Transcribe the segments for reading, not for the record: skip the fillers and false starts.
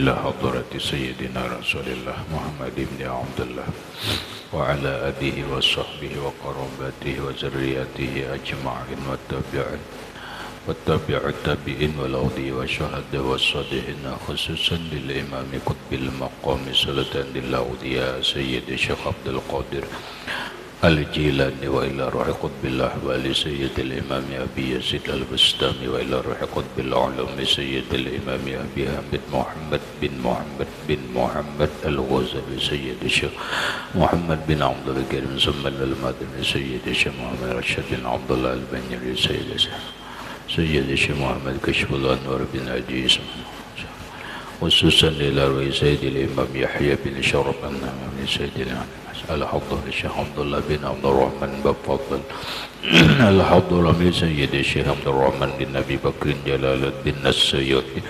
إلى حضرة سيدنا رسول الله محمد بن عبد الله وعلى آله وصحبه وقرابته وذريته أجمعين والتابع التابعين والأولياء والشهداء والصالحين خصوصا للإمام قطب المقام سلطان الأولياء سيد الشيخ عبد القادر الجيلاني وإلى روح قطب الأحوال سيد الإمام أبي يزيد البستامي وإلى روح قطب العلوم سيد الإمام أبي حامد محمد بن محمد الغزالي سيد الشيخ محمد بن عبد الكريم ثم المدني سيد الشيخ محمد رشاد بن عبد الله البنيري سيد الشيخ محمد كشف الأنوار بن عجيز خصوصا إلى روح سيد الإمام يحيى بن شرف النمامي سيد الإمام الحضر الشيخ عبد الله بن عبد الرحمن بن فضل الحضر من سيد الشيخ عبد الرحمن بن أبي بكر جلال الدين السيوطي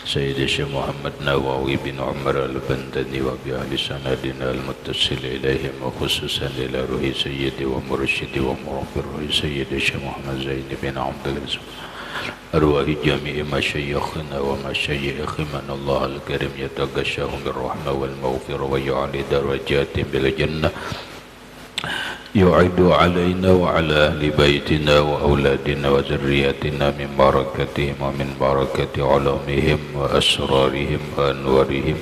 سيد الشيخ محمد نواوي بن عمر البندني وبأهل سندنا المتصل إليهم وخصوصا إلى روح سيدي ومرشدي ومربي روح سيد الشيخ محمد زين بن عبد العزيز أرواح جميع مشايخنا ومشايخ من الله الكريم يتغشاهم بالرحمة والمغفرة ويعلي درجاتهم بالجنة يعد علينا وعلى أهل بيتنا وأولادنا وذرياتنا من بركتهم ومن بركة علومهم وأسرارهم وأنوارهم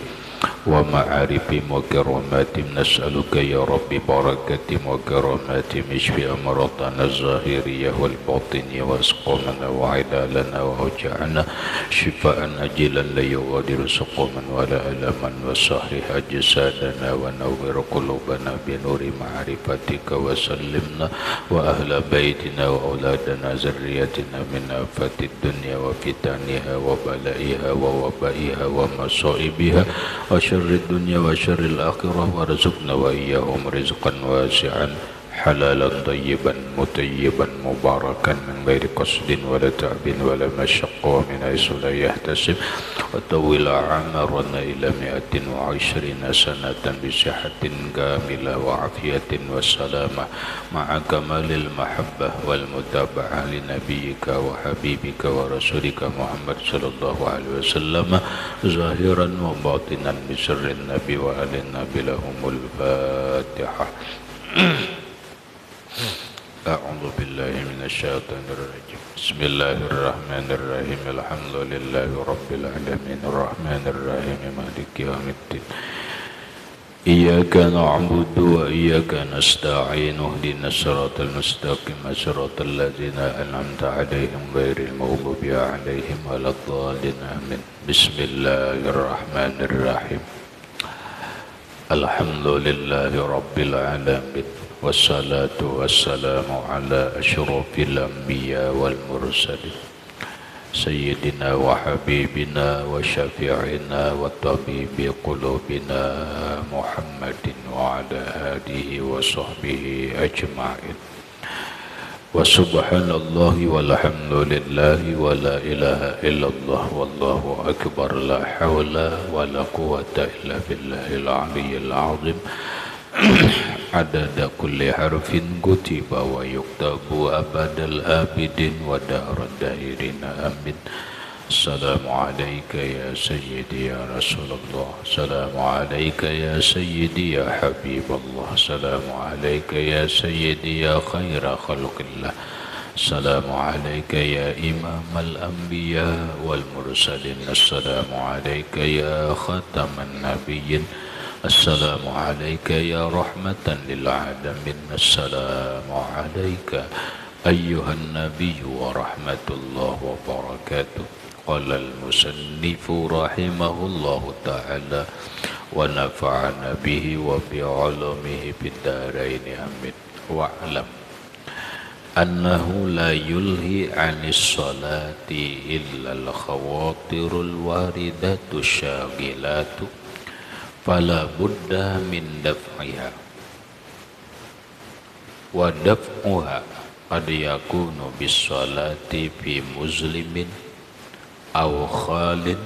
ومعارفهم وكراماتهم نسألك يا رب بركاتهم وكراماتهم اشفي أمراضنا الظاهرية والباطنية وأسقامنا وعلالنا وأوجاعنا شفاء عاجلا لا يغادر سقما ولا ألما وصحح أجسادنا ونور قلوبنا بنور معرفتك وسلمنا وأهل بيتنا وأولادنا ذريتنا من آفات الدنيا وفتنها وبلائها ووبائها ومصائبها وشر الدنيا وشر الآخرة وارزقنا وإياهم رزقا واسعا حلالا طيبا مطيبا مباركا من غير قصد ولا تعب ولا مشقة ومن حيث لا يحتسب وطول أعمارنا إلى 120 سنة بصحة كاملة وعافية وسلامة مع كمال المحبة والمتابعة لنبيك وحبيبك ورسولك محمد صلى الله عليه وسلم ظاهرا وباطنا بسر النبي وآل النبي لهم الفاتحة. أعوذ بالله من الشيطان الرجيم بسم الله الرحمن الرحيم الحمد لله رب العالمين الرحمن الرحيم مالك يوم الدين إياك نعبد وإياك نستعين اهدنا الصراط المستقيم صراط الذين أنعمت عليهم غير المغضوب عليهم ولا الضالين آمين. بسم الله الرحمن الرحيم الحمد لله رب العالمين والصلاة والسلام على أشرف الأنبياء والمرسلين سيدنا وحبيبنا وشفيعنا وطبيب قلوبنا محمد وعلى آله وصحبه أجمعين وسبحان الله والحمد لله ولا إله إلا الله والله أكبر لا حول ولا قوة إلا بالله العلي العظيم عدد كل حرف كتب ويكتب أبد الآبدين ودار الدائرين آمين. السلام عليك يا سيدي يا رسول الله السلام عليك يا سيدي يا حبيب الله السلام عليك يا سيدي يا خير خلق الله السلام عليك يا إمام الأنبياء والمرسلين السلام عليك يا خاتم النبيين السلام عليك يا رحمة للعالمين السلام عليك أيها النبي ورحمة الله وبركاته. قال المصنف رحمه الله تعالى ونفعنا به وبعلومه في الدارين آمين. واعلم أنه لا يلهي عن الصلاة إلا الخواطر الواردة الشاغلات فلا بد من دفعها ودفعها قد يكون بالصلاة في مظلم أو خال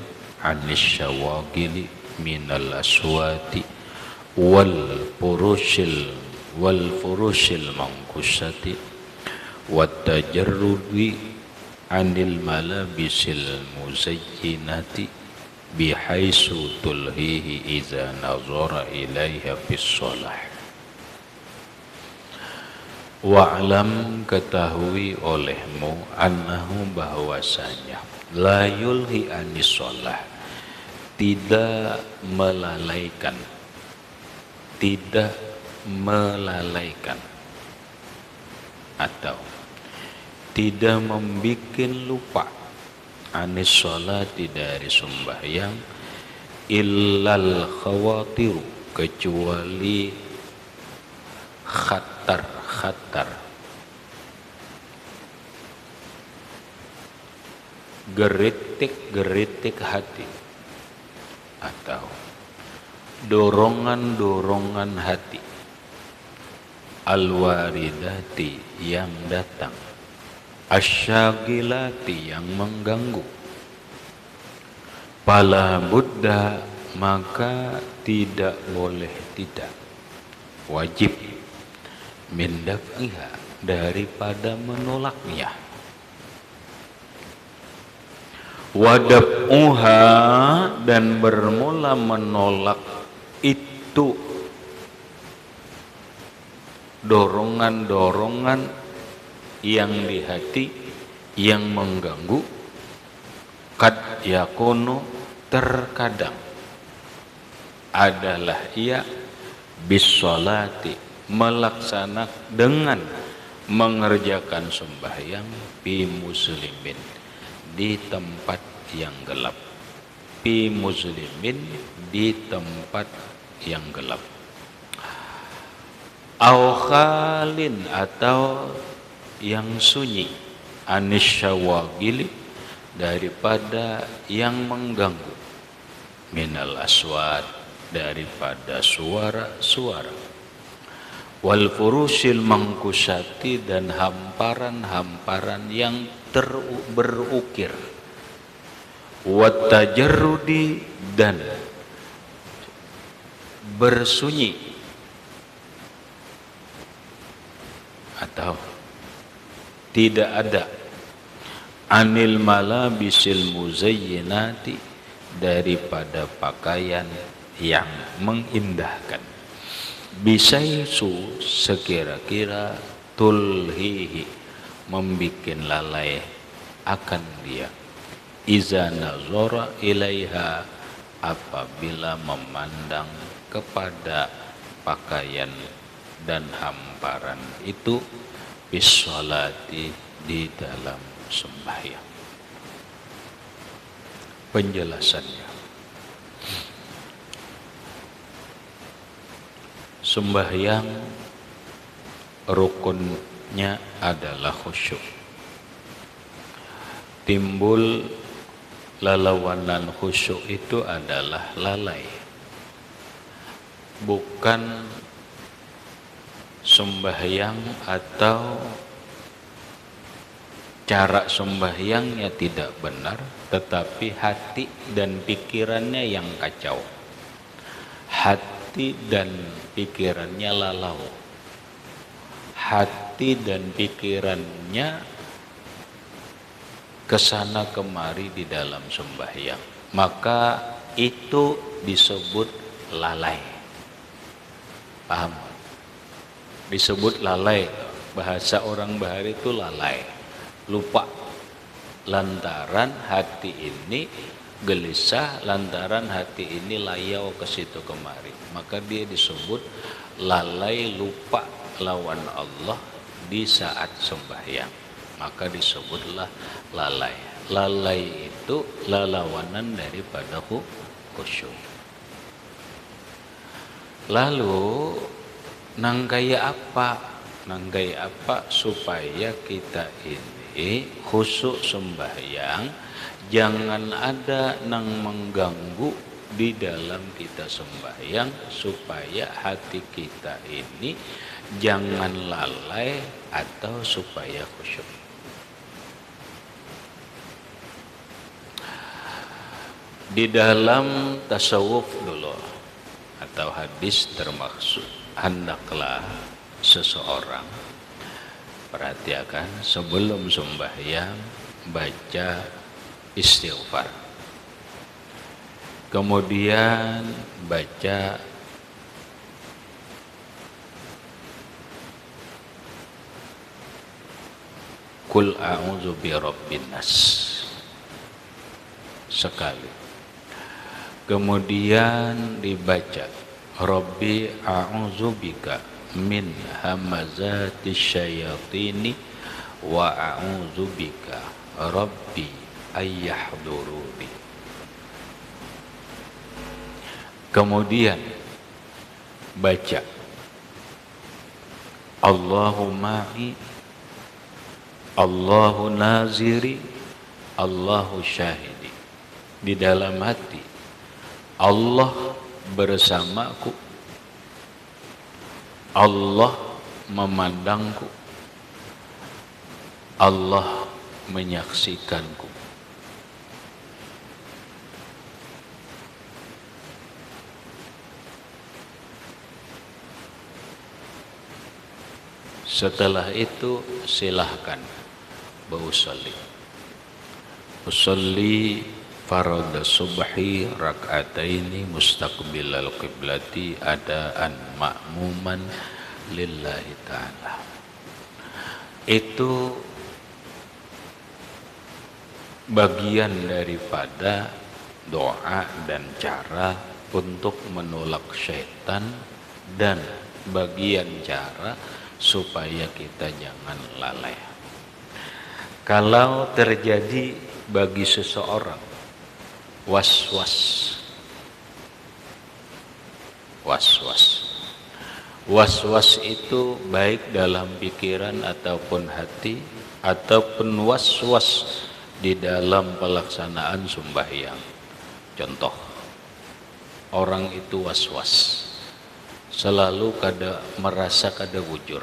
عن الشواغل من الأصوات والفروش المنكوسة والتجرد عن الملابس المزينة bihaisu tulhihi idza nazara ilaiha fis shalah. Wa'lam, ketahui olehmu, annahu bahwasanya la yulhi anis shalah, tidak melalaikan, tidak melalaikan atau tidak membikin lupa anis sholati dari sembahyang, illal khawatiru, kecuali khatar, geritik hati atau dorongan hati, alwaridati yang datang, asyagilati yang mengganggu, fala buddha, maka tidak boleh, tidak wajib, min daf'iha, daripada menolaknya, wadab'uha, dan bermula menolak itu dorongan yang di hati yang mengganggu, kad yakunu, terkadang adalah ia bisolati, melaksanakan dengan mengerjakan sembahyang, fi muslimin, di tempat yang gelap, fi muslimin, di tempat yang gelap, au khalin, atau yang sunyi, anis syawagili, daripada yang mengganggu, minal aswat, daripada suara-suara, wal furusil mangkusati, dan hamparan-hamparan yang berukir, wat tajarrudi, dan bersunyi atau tidak ada, anil malabisil muzayyinati, daripada pakaian yang mengindahkan, bisaisu, sekira-kira, tulhihi, membikin lalai akan dia, iza nazara ilaiha, apabila memandang kepada pakaian dan hamparan itu, bisolati, di dalam sembahyang. Penjelasannya, sembahyang rukunnya adalah khusyuk. Timbul lalawanan khusyuk itu adalah lalai, bukan sembahyang atau cara sembahyangnya tidak benar, tetapi hati dan pikirannya yang kacau, hati dan pikirannya lalau, hati dan pikirannya kesana kemari di dalam sembahyang, maka itu disebut lalai. Paham? Disebut lalai, bahasa orang Bahari itu lalai, lupa, lantaran hati ini gelisah, lantaran hati ini layau ke situ kemari, maka dia disebut lalai, lupa lawan Allah di saat sembahyang, maka disebutlah lalai. Lalai itu lalawanan daripada khusyuk. Lalu nanggaya apa supaya kita ini khusyuk sembahyang, jangan ada nang mengganggu di dalam kita sembahyang, supaya hati kita ini jangan lalai atau supaya khusyuk. Di dalam tasawuf dulu atau hadis termaksud, hendaklah seseorang perhatikan sebelum sembahyang baca istighfar. Kemudian baca Qul a'udzu birabbin nas sekali. Kemudian dibaca Rabbi a'udzubika min hamazatis syayatini wa a'udzubika Rabbi ayyahduruni. Kemudian baca Allahumma'i Allahu naziri Allahu syahidi. Di dalam hati Allah bersamaku, Allah memandangku, Allah menyaksikanku. Setelah itu silahkan berusolli. Usolli farada subhi rak'ataini mustaqbilal qiblati adaan ma'muman lillahi ta'ala. Itu bagian daripada doa dan cara untuk menolak syaitan, dan bagian cara supaya kita jangan lalai. Kalau terjadi bagi seseorang was-was itu baik dalam pikiran ataupun hati, ataupun was-was di dalam pelaksanaan sembahyang. Contoh, orang itu was-was, selalu merasa kada wujur,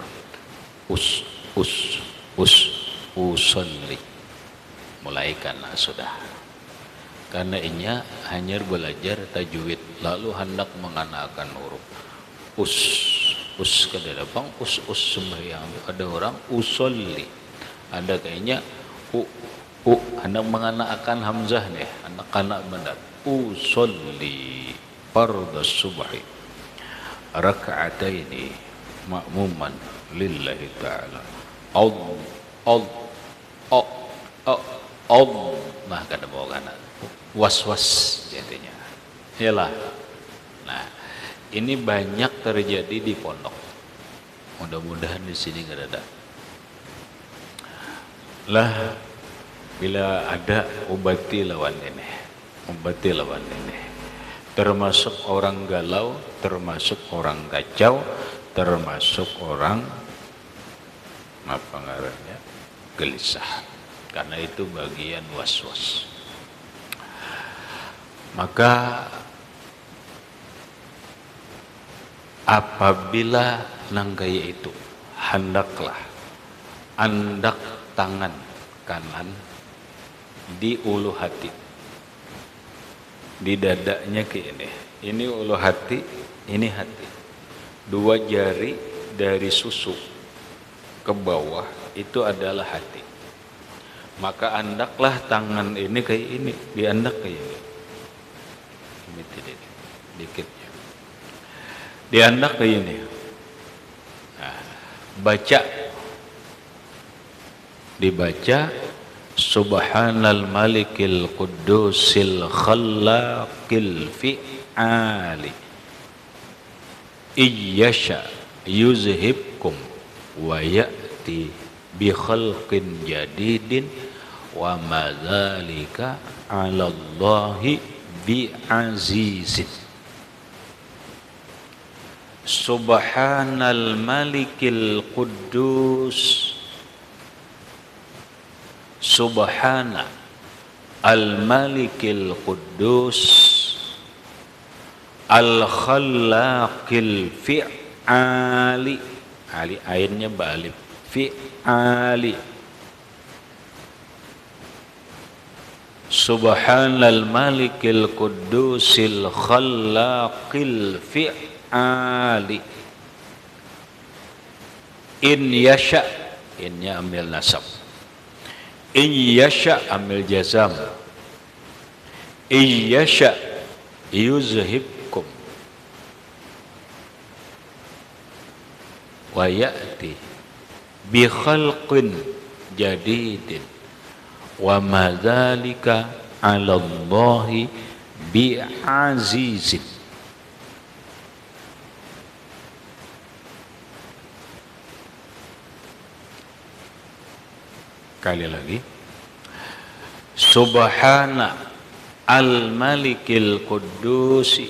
usolli, mulai karena sudah, karena inya hanya belajar tajwid lalu hendak mengenakan huruf kada dapang sembahyang. Ada orang usolli, ada kayaknya hendak mengenakan hamzah nih, anak-anak benar, usolli fardhu subhi raka'ataini ma'muman lillahi ta'ala. Nah kada mau kana was-was jadinya. Yalah. Nah, ini banyak terjadi di pondok. Mudah-mudahan di sini enggak ada. Lah, bila ada obati lawan ini. Termasuk orang galau, termasuk orang kacau, termasuk orang apa ngarannya gelisah, karena itu bagian was-was. Maka apabila nanggaya itu, hendaklah andak tangan kanan di ulu hati, di dadanya ke ini ulu hati, ini hati. Dua jari dari susu ke bawah itu adalah hati. Maka andaklah tangan ini kayak ini, diandak kayak ini. Ini dikitnya. Diandak kayak ini. Nah, dibaca Subhanal Malikil Quddusil Khallaqil Fi'ali Iyyasha yuzhibkum wa ya'ti bi khalqin jadidin wa ma dzalika 'ala Allahi bi azizin. Subhanal Malikil Quddus, Subhana Al-Malikil Quddus Al-Khallaqil Fi'ali, ali ainnya balik, Fi'ali. Subhanal Malikil Quddusil Khallaqil Fi'ali. In yasha, innya ambil nasab, in yasha ambil jazam, in yasha yuzhibkum wa ya'ti bi khalqin jadidin wa ma dzalika 'ala Allahi bi azizin. Kali lagi, subhana al-malikil qudusi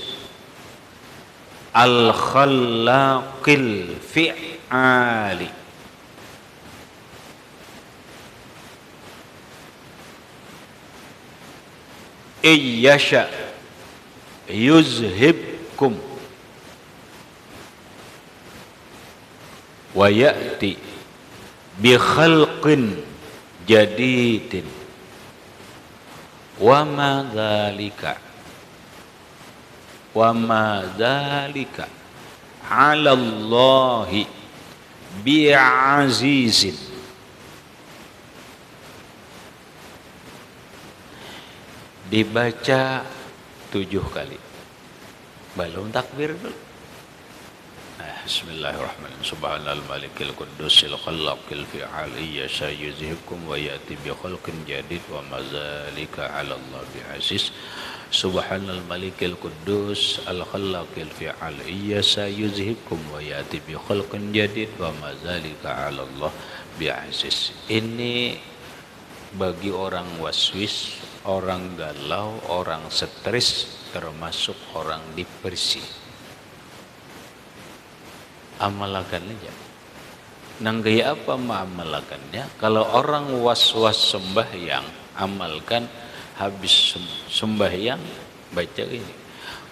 al-khallaqil fi'ali iyyasha yuzhibkum wa ya'ti bi khalqin jadidin wa ma dzalika 'ala Allahi bi azizin. Dibaca 7 kali. Belum takbir dulu. Bismillahirrahmanirrahim. Subhanal malikil quddusil khallaqil fi'al iyyasha yuzhibkum wa ya'ti bi khalqin jadid wa ma dzalika 'ala Allah bi aziz. Subhanal malikil quddus al khallaqil fi'al iyyasha yuzhibkum wa ya'ti bi khalqin jadid wa ma dzalika 'ala Allah bi aziz. Ini bagi orang waswis, orang galau, orang stres, termasuk orang depresi. Amalkan aja. Nang gaya apa mengamalkannya? Kalau orang was-was sembahyang, amalkan habis sembahyang baca ini.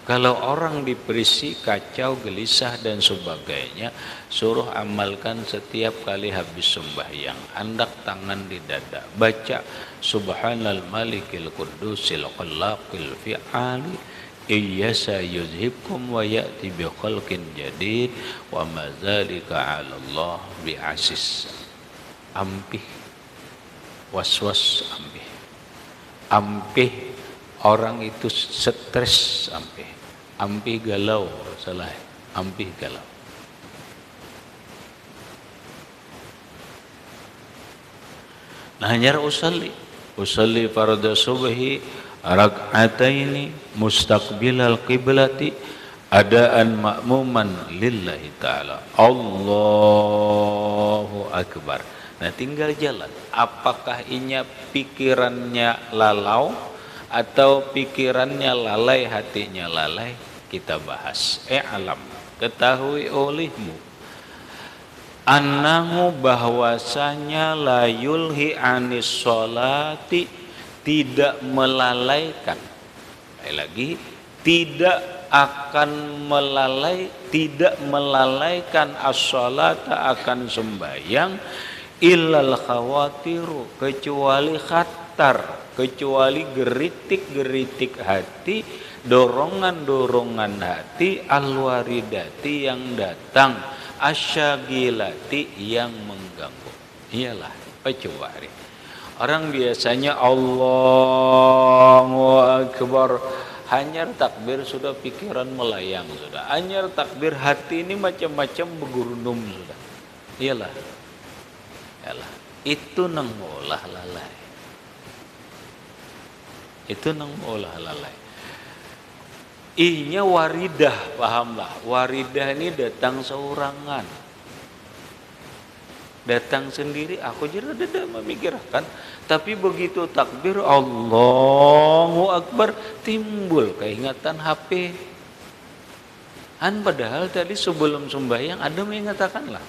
Kalau orang depresi, kacau, gelisah dan sebagainya, suruh amalkan setiap kali habis sembahyang. Andak tangan di dada, baca Subhanal malikil quddusil khallaqil fi'ali iyyasa yuzhibkum wa ya'ti bi khalqin jadid wa ma dzalika 'ala Allah bi aziz. Ampih waswas, ampih orang itu stres, ampih galau, salah, ampih galau. Nah, nyar usalli fardu subhi rak'ataini mustaqbilal qiblati adaan ma'muman lillahi ta'ala. Allahu akbar. Nah, tinggal jalan. Apakah inya pikirannya lalau atau pikirannya lalai, hatinya lalai? Kita bahas. Alam, ketahui olehmu annahu bahwasanya la yulhi anis sholati, tidak melalaikan, lagi tidak akan tidak melalaikan as-sholata akan sembahyang illal khawatiru, kecuali khatar, kecuali geritik-geritik hati, dorongan-dorongan hati al-waridati yang datang, asyagilati yang mengganggu. Iyalah, coba hari orang biasanya Allahu Akbar, hanyar takbir sudah pikiran melayang sudah, hanyar takbir hati ini macam-macam bergurundum sudah. Iyalah, itu nang olah lalai, itu nang olah lalai. Ihnya waridah, pahamlah, waridah ini datang seorangan, datang sendiri, aku jadi tidak memikirkan. Tapi begitu takbir Allahu Akbar, timbul keingatan HP. Padahal tadi sebelum sembahyang ada mengatakan lah.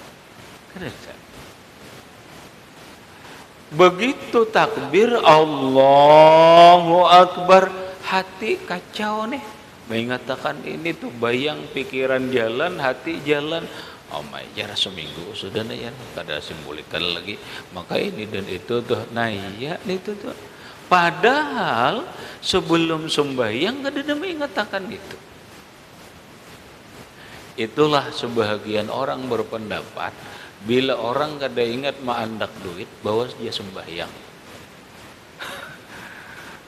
Begitu takbir Allahu Akbar, hati kacau nih. Mengatakan ini tuh bayang, pikiran jalan, hati jalan. Oh my, jarak seminggu sudah nih ya, kada simbulikan lagi. Maka ini dan itu tuh, nah iya itu tuh. Padahal sebelum sembahyang kada ada mengatakan itu. Itulah sebahagian orang berpendapat, bila orang kada ingat maandak duit, bahwa dia sembahyang.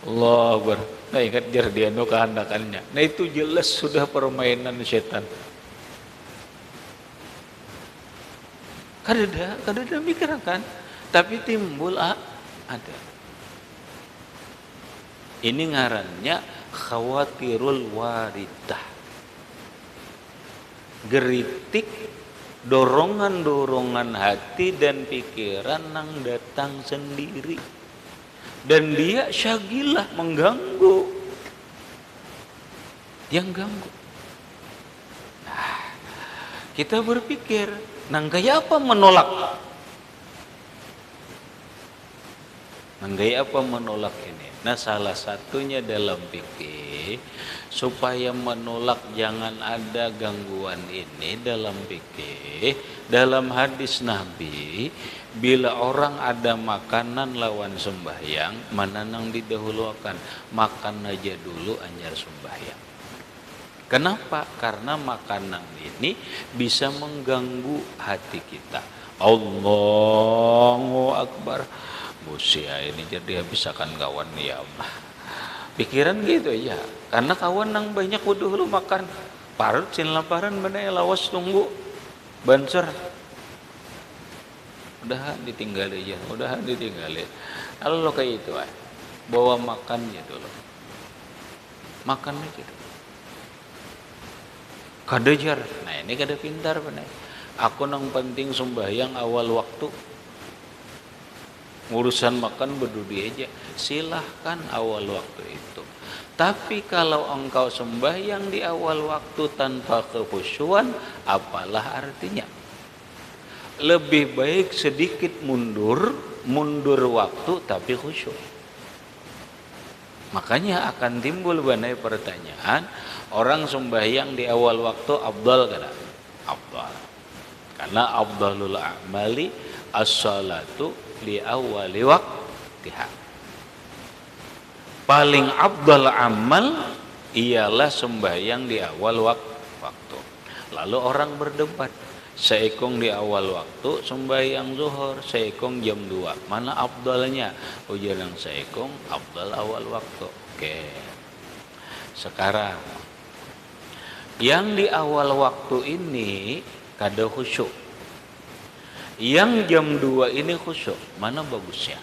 Allah Akbar. Nah ingat jar dia no kehendakannya. Nah itu jelas sudah permainan setan. Kadada mikir kan, tapi timbul ada. Ini ngarannya khawatirul waridah. Geritik dorongan-dorongan hati dan pikiran nang datang sendiri. Dan dia syagilah mengganggu. Yang ganggu. Nah, kita berpikir, nang gaya apa menolak? Nang gaya apa menolak ini? Nah, salah satunya dalam fikih supaya menolak jangan ada gangguan ini dalam fikih, dalam hadis Nabi, bila orang ada makanan lawan sembahyang, mana nang didahulukan? Makan aja dulu anyar sembahyang. Kenapa? Karena makanan ini bisa mengganggu hati kita. Allahu Akbar. Busia ini jadi habisakan kawan ya Allah. Pikiran gitu ya. Karena kawan nang banyak dulu makan. Parut sin laparan bener lawas tunggu. Banser. Udah ditinggalin aja. Udah ditinggalin. Kalau lo kayak itu bawa makannya dulu. Makan aja dulu. Kadejar. Nah ini kada pintar bener. Aku nang penting sembahyang awal waktu. Urusan makan berdudi aja. Silahkan awal waktu itu. Tapi kalau engkau sembahyang di awal waktu tanpa kekhusyuan, apalah artinya? Lebih baik sedikit mundur waktu tapi khusyuk. Makanya akan timbul banyak pertanyaan, orang sembahyang di awal waktu afdal kada? Afdal. Karena afdalul a'mali as-salatu li awali waqtiha. Paling afdal amal ialah sembahyang di awal waktu. Lalu orang berdebat, seekong di awal waktu sembahyang zuhur, seekong jam 2. Mana afdalnya? Ujar yang seekong afdal awal waktu. Oke. Sekarang yang di awal waktu ini kada khusyuk. Yang jam 2 ini khusyuk, mana bagusnya?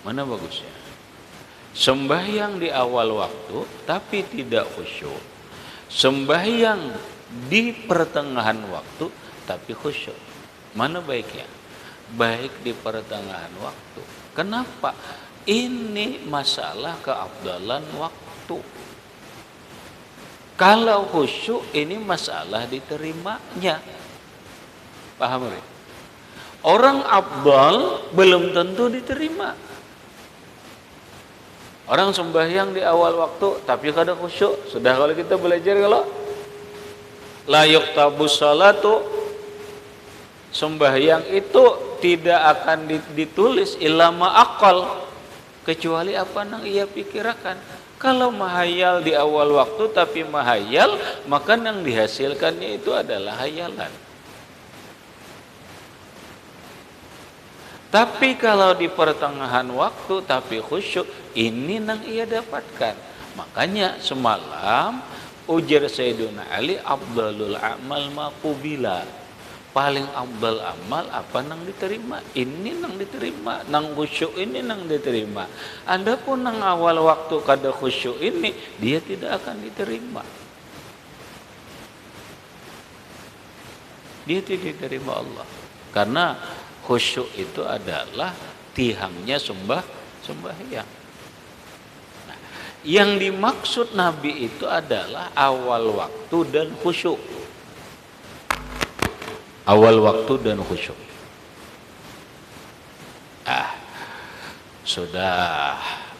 Mana bagusnya? Sembahyang di awal waktu tapi tidak khusyuk. Sembahyang di pertengahan waktu tapi khusyuk. Mana baiknya? Baik di pertengahan waktu. Kenapa? Ini masalah keafdalan waktu. Kalau khusyuk ini masalah diterimanya. Paham ya? Orang afdal belum tentu diterima. Orang sembahyang di awal waktu tapi kada khusyuk. Sudah kalau kita belajar kalau la yuktabus salatu, sembahyang itu tidak akan ditulis illa ma'aqal, kecuali apa yang ia pikirkan. Kalau mahayal di awal waktu tapi mahayal, maka yang dihasilkannya itu adalah hayalan. Tapi kalau di pertengahan waktu tapi khusyuk, ini yang ia dapatkan. Makanya semalam ujar Sayyiduna Ali, afdalul amal maqubila. Paling afdal amal apa nang diterima? Ini nang diterima, nang khusyuk ini nang diterima. Adapun nang awal waktu kada khusyuk ini, dia tidak akan diterima. Dia tidak diterima Allah. Karena khusyuk itu adalah tihangnya sembahyang. Nah, yang dimaksud Nabi itu adalah awal waktu dan khusyuk. Awal waktu dan khusyuk. Sudah,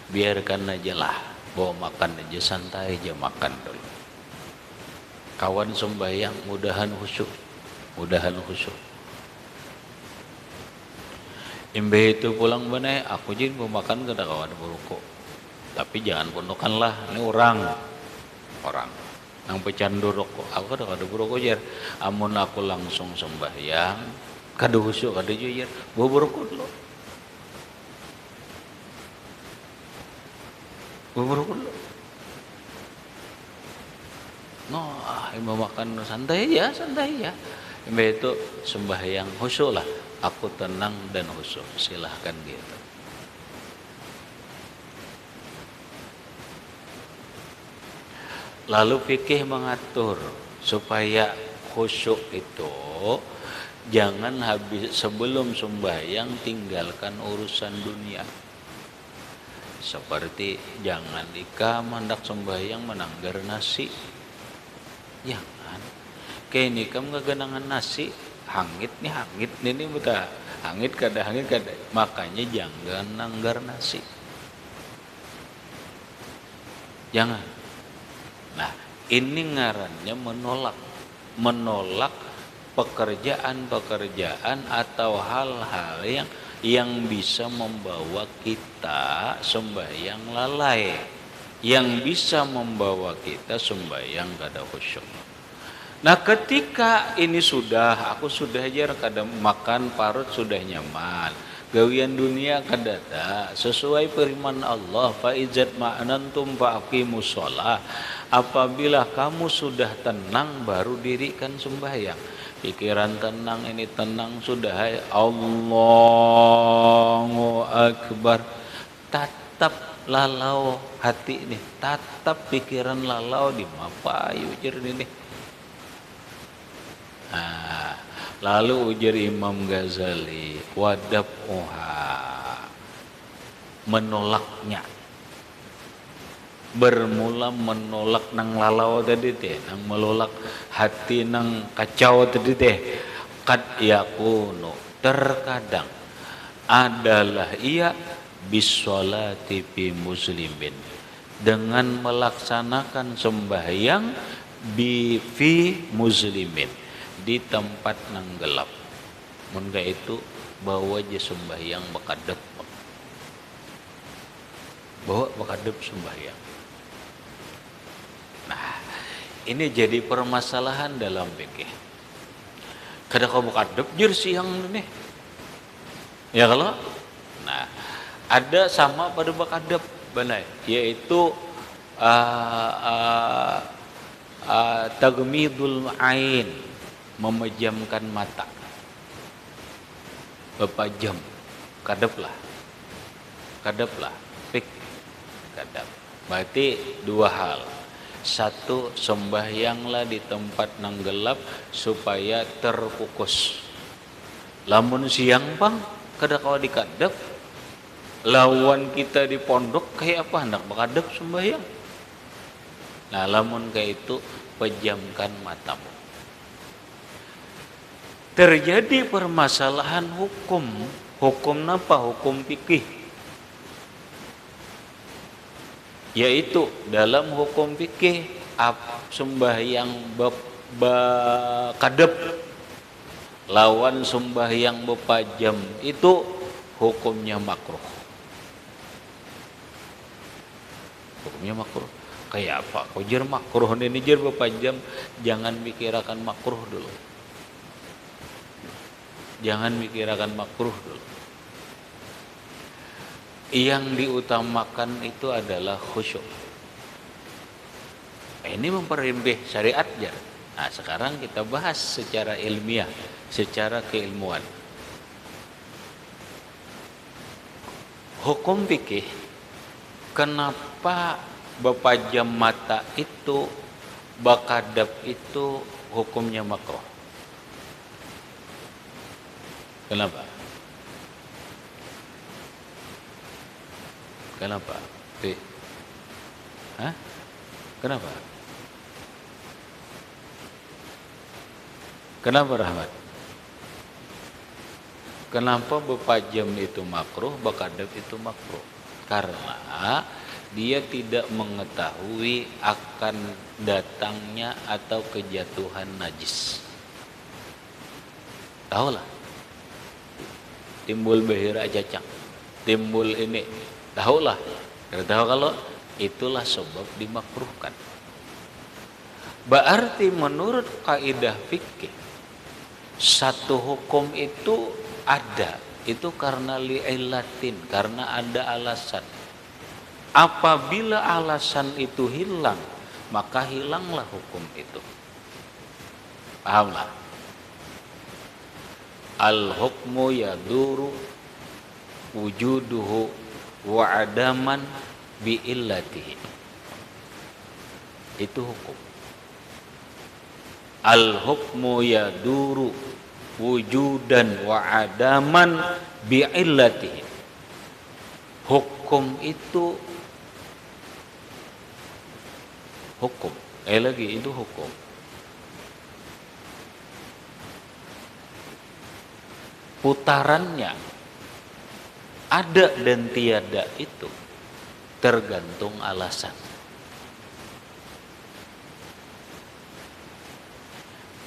biarkan aja lah. Bawa makan aja, santai aja makan dulu. Kawan sembahyang, mudahan khusyuk. Mudahan khusyuk. Imbe itu pulang benar, aku jadi mau makan kada kawan beruko. Tapi jangan pondokanlah, ini orang. Nang pecandu rokok, aku kada berokok jar. Amun aku langsung sembahyang, kada khusyuk, kada jujur, bawa berokok dulu. Buru-buru dulu. Imam makan santai ya. Imam itu sembahyang khusyuk lah. Aku tenang dan khusyuk. Silahkan gitu. Lalu fikih mengatur supaya khusyuk itu jangan habis sebelum sembahyang tinggalkan urusan dunia. Seperti jangan hendak sembahyang menanggar nasi. Jangan. Kayak ini kamu kegenangan nasi, hangit nih betul. Hangit kada. Makanya jangan nanggar nasi. Jangan. Nah, ini ngarannya menolak pekerjaan atau hal-hal yang bisa membawa kita sembahyang lalai, yang bisa membawa kita sembahyang kada khusyuk. Nah, ketika ini aku sudah ajar kada makan parut sudah nyaman, gawian dunia kada sesuai firman Allah, fa izat ma'nantum fa aqimus shalah. Apabila kamu sudah tenang baru dirikan sembahyang. Pikiran tenang, ini tenang sudah, Allahu Akbar. Tatap lalau hati ini, tatap pikiran lalau di mapayu ujar ini. Nah, lalu ujar Imam Ghazali, wadab menolaknya. Bermula menolak nang lalau tadi teh, nang melolak hati nang kacau tadi teh. Kad yakunu, terkadang adalah ia bisolati fi muslimin, dengan melaksanakan sembahyang fi muslimin, di tempat nang gelap. Mun itu bawa aja sembahyang bakadep. Bawa bakadep sembahyang. Nah, ini jadi permasalahan dalam fikih. Kada kau bakadep jir siang nih. Ya kalau? Nah, ada sama pada bakadep benar, yaitu tagmidul ain, memejamkan mata. Berapa jam? Kadep lah. Fik kadep. Berarti dua hal. Satu, sembahyanglah di tempat nang gelap supaya terfokus. Lamun siang bang, kada kau dikadep. Lawan kita di pondok kayak apa hendak bakadep sembahyang. Nah, lamun kayak itu pejamkan matamu. Terjadi permasalahan hukum apa? Hukum fikih. Yaitu dalam hukum fikih sembahyang kadep lawan sembahyang bepajam itu hukumnya makruh. Hukumnya makruh. Kayak apa? Kau jer makruh ini jer bepajam, jangan mikirakan makruh dulu. Jangan mikirakan makruh dulu. Yang diutamakan itu adalah khusyuk. Ini memperimbih syariat ya. Nah, sekarang kita bahas secara ilmiah, secara keilmuan. Hukum fikih, kenapa bepajam mata itu, bakadap itu hukumnya makruh? Kenapa? Kenapa? Hah? Kenapa? Kenapa Rahmat? Kenapa bepajam itu makruh, bakadab itu makruh? Karena dia tidak mengetahui akan datangnya atau kejatuhan najis. Tahulah. Timbul behira cacang, timbul ini, tahulah. Tahu kalau itulah sebab dimakruhkan. Berarti menurut kaidah fikih, satu hukum itu ada, itu karena li'illatin, karena ada alasan. Apabila alasan itu hilang, maka hilanglah hukum itu. Pahamlah? Al-hukmu yaduru wujuduhu wa adaman bi illatihi. Itu hukum. Al-hukmu yaduru wujudan wa adaman bi illatihi. Hukum itu hukum. Lagi itu hukum. Putarannya ada dan tiada itu tergantung alasan.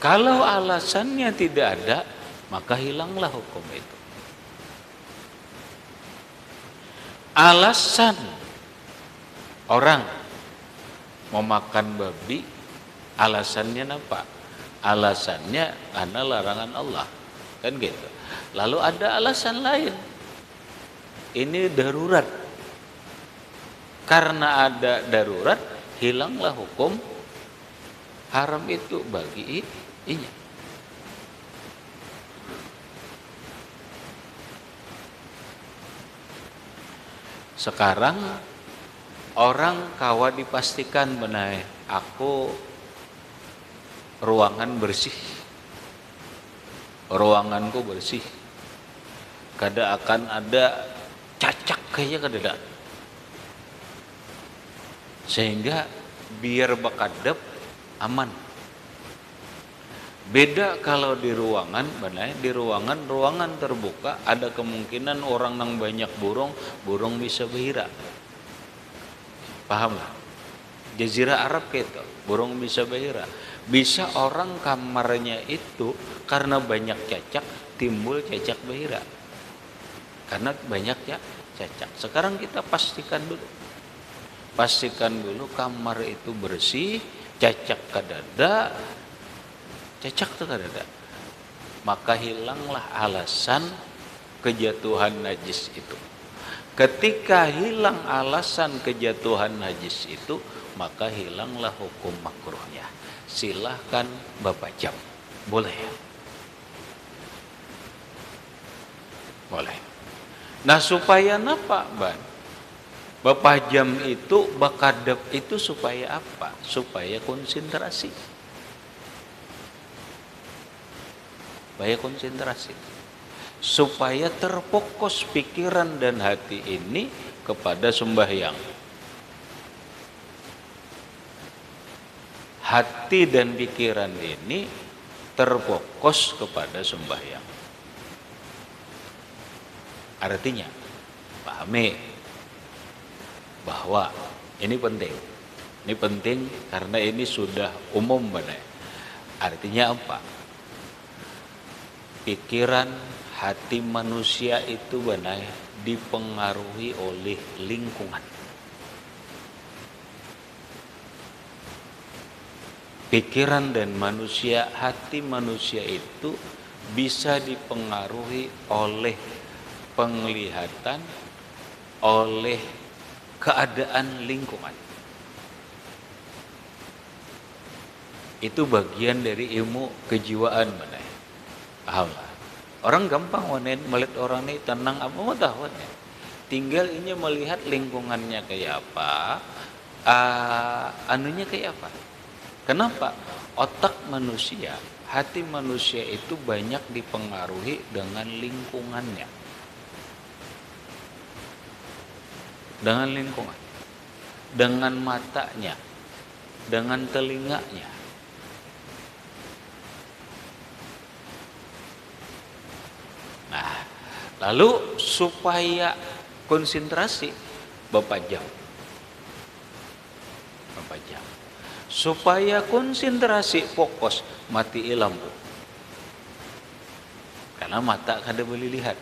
Kalau alasannya tidak ada, maka hilanglah hukum itu. Alasan orang mau makan babi, alasannya apa? Alasannya karena larangan Allah, kan gitu. Lalu ada alasan lain, ini darurat. Karena ada darurat, hilanglah hukum haram itu bagi inya. Sekarang orang kawa dipastikan benar, aku ruangan bersih, ruanganku bersih, kada akan ada cacak kayaknya kada ada, sehingga biar bakadep aman. Beda kalau di ruangan, benar, di ruangan terbuka ada kemungkinan orang nang banyak burung bisa berhira. Paham lah? Jazirah Arab gitu, burung bisa berhira. Bisa orang kamarnya itu karena banyak cacak timbul cacak berhira. Karena banyak ya cacak. Sekarang kita pastikan dulu kamar itu bersih, cacak kadada, cacak itu kadada. Maka hilanglah alasan kejatuhan najis itu. Ketika hilang alasan kejatuhan najis itu, maka hilanglah hukum makruhnya. Silahkan Bapak jam. Boleh ya? Boleh. Nah supaya apa, Ban? Bapak jam itu, bakadep itu supaya apa? Supaya konsentrasi. Supaya konsentrasi. Supaya terfokus pikiran dan hati ini kepada sembahyang. Hati dan pikiran ini terfokus kepada sembahyang. Artinya, pahami bahwa ini penting. Ini penting karena ini sudah umum benar. Artinya apa? Pikiran, hati manusia itu benar dipengaruhi oleh lingkungan. Pikiran dan manusia, hati manusia itu bisa dipengaruhi oleh penglihatan, oleh keadaan lingkungan. Itu bagian dari ilmu kejiwaan mana? Allah. Orang gampang melihat orang ini tenang apa mau tahu ya. Tinggal ini melihat lingkungannya kayak apa, anunya kayak apa. Kenapa? Otak manusia, hati manusia itu banyak dipengaruhi dengan lingkungannya. Dengan lingkungan, dengan matanya, dengan telinganya. Nah, lalu supaya konsentrasi Bapak jam. Supaya konsentrasi fokus, mati lampu. Karena mata kada boleh lihat.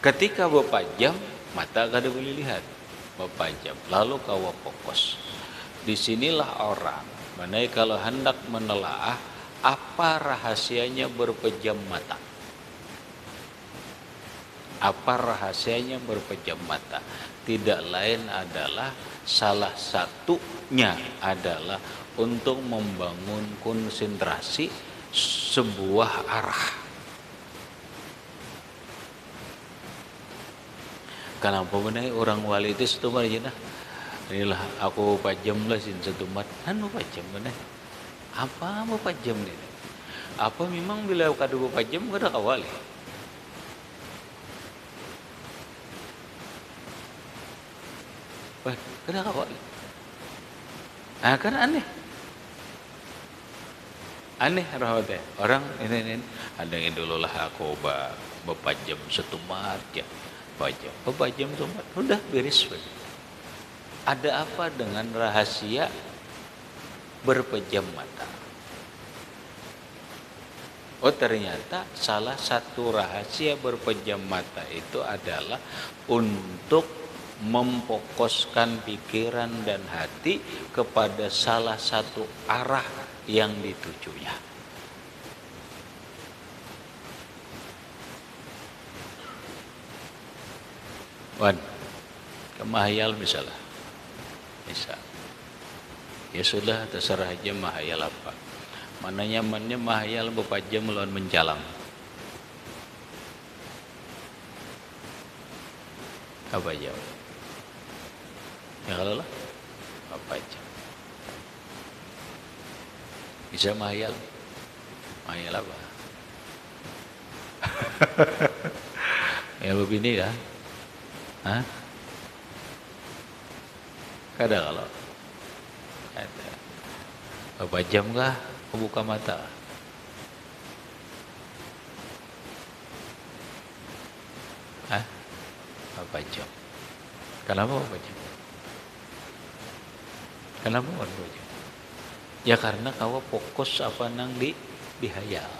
Ketika Bapak jam, mata kada boleh lihat. Bapak jam, lalu kau fokus. Disinilah orang, mana kalau hendak menelaah apa rahasianya berpejam mata. Apa rahasianya berpejam mata? Tidak lain adalah salah satunya adalah untuk membangun konsentrasi sebuah arah. Kenapa benar orang wali itu setumar aja nah? Inilah aku pajam lah sin setumar. Anu pajam benar. Apa mau pajam ni? Apa memang bila kadu pajam kada kawali? Wah, kada kawali. Kan aneh. Aneh rahmatnya. Orang ini ada yang dulu lah aku bapajam setumar aja. Bapajam setumar. Udah beres. Ada apa dengan rahasia berpejam mata? Oh ternyata salah satu rahasia berpejam mata itu adalah untuk memfokuskan pikiran dan hati kepada salah satu arah yang ditujunya. Wan, kemahayal misalnya. Misal. Ya sudah terserah aja mahayal apa. Mana nyamannya mahayal bepajam melawan menjalang. Apa jawab? Ya kalau lah apa aja. Bisa mahayal. Mahayal apa? Ya begini ya. Hah? Kada kalau ada. Berapa jam kah buka mata? Hah? Berapa jam? Kenapa berapa jam? Kenapa berapa jam? Ya karena kau fokus apa nang dihayal.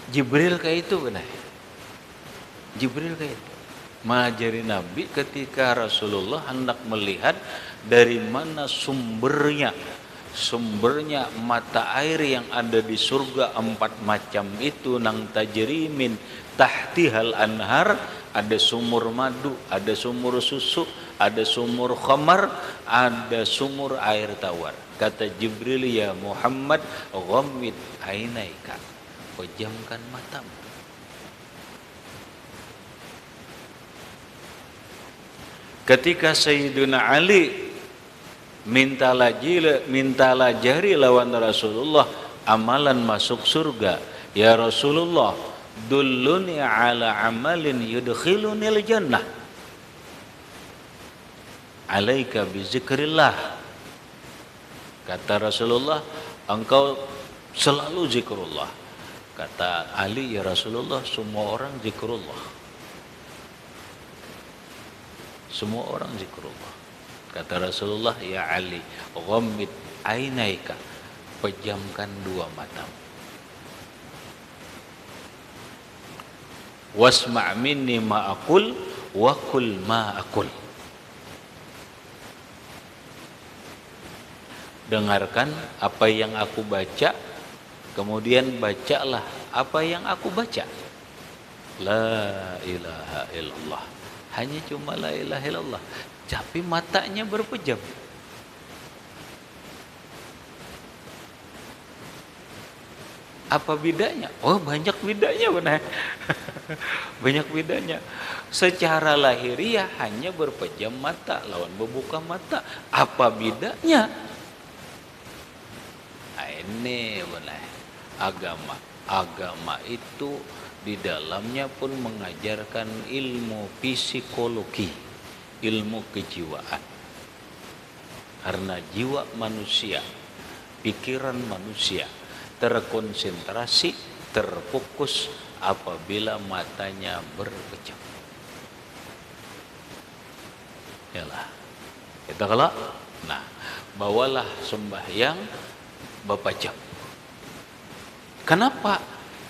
Jibril kayak itu benar. Jibril kayak itu. Mengajari Nabi ketika Rasulullah hendak melihat dari mana sumbernya mata air yang ada di surga 4 macam itu nang tajrimin tahtihal anhar, ada sumur madu, ada sumur susu, ada sumur khamar, ada sumur air tawar. Kata Jibril, ya Muhammad, ghammid ainaika, pejamkan matamu. Ketika Sayyidina Ali minta lajari lawan Rasulullah amalan masuk surga, ya Rasulullah, dulluni ala amalin yudkhilunil jannah, alaika bizikrillah. Kata Rasulullah, engkau selalu zikrullah. Kata Ali, ya Rasulullah, semua orang zikrullah. Semua orang zikrullah. Kata Rasulullah, ya Ali, ghammid ainaika, pejamkan 2 matamu. Wasma' minni ma aqul wa qul ma aqul. Dengarkan apa yang aku baca, kemudian bacalah apa yang aku baca. La ilaha illallah. Hanya cuma la ilaha illallah, tapi matanya berpejam. Apa bedanya? Oh, banyak bedanya benar. Banyak bedanya. Secara lahiriah hanya berpejam mata lawan membuka mata. Apa bedanya? Nah, ini benar. Agama itu di dalamnya pun mengajarkan ilmu psikologi, ilmu kejiwaan. Karena jiwa manusia, pikiran manusia terkonsentrasi, terfokus apabila matanya berpejam. Yalah. Kita kalau bawalah sembahyang berpejam. Kenapa?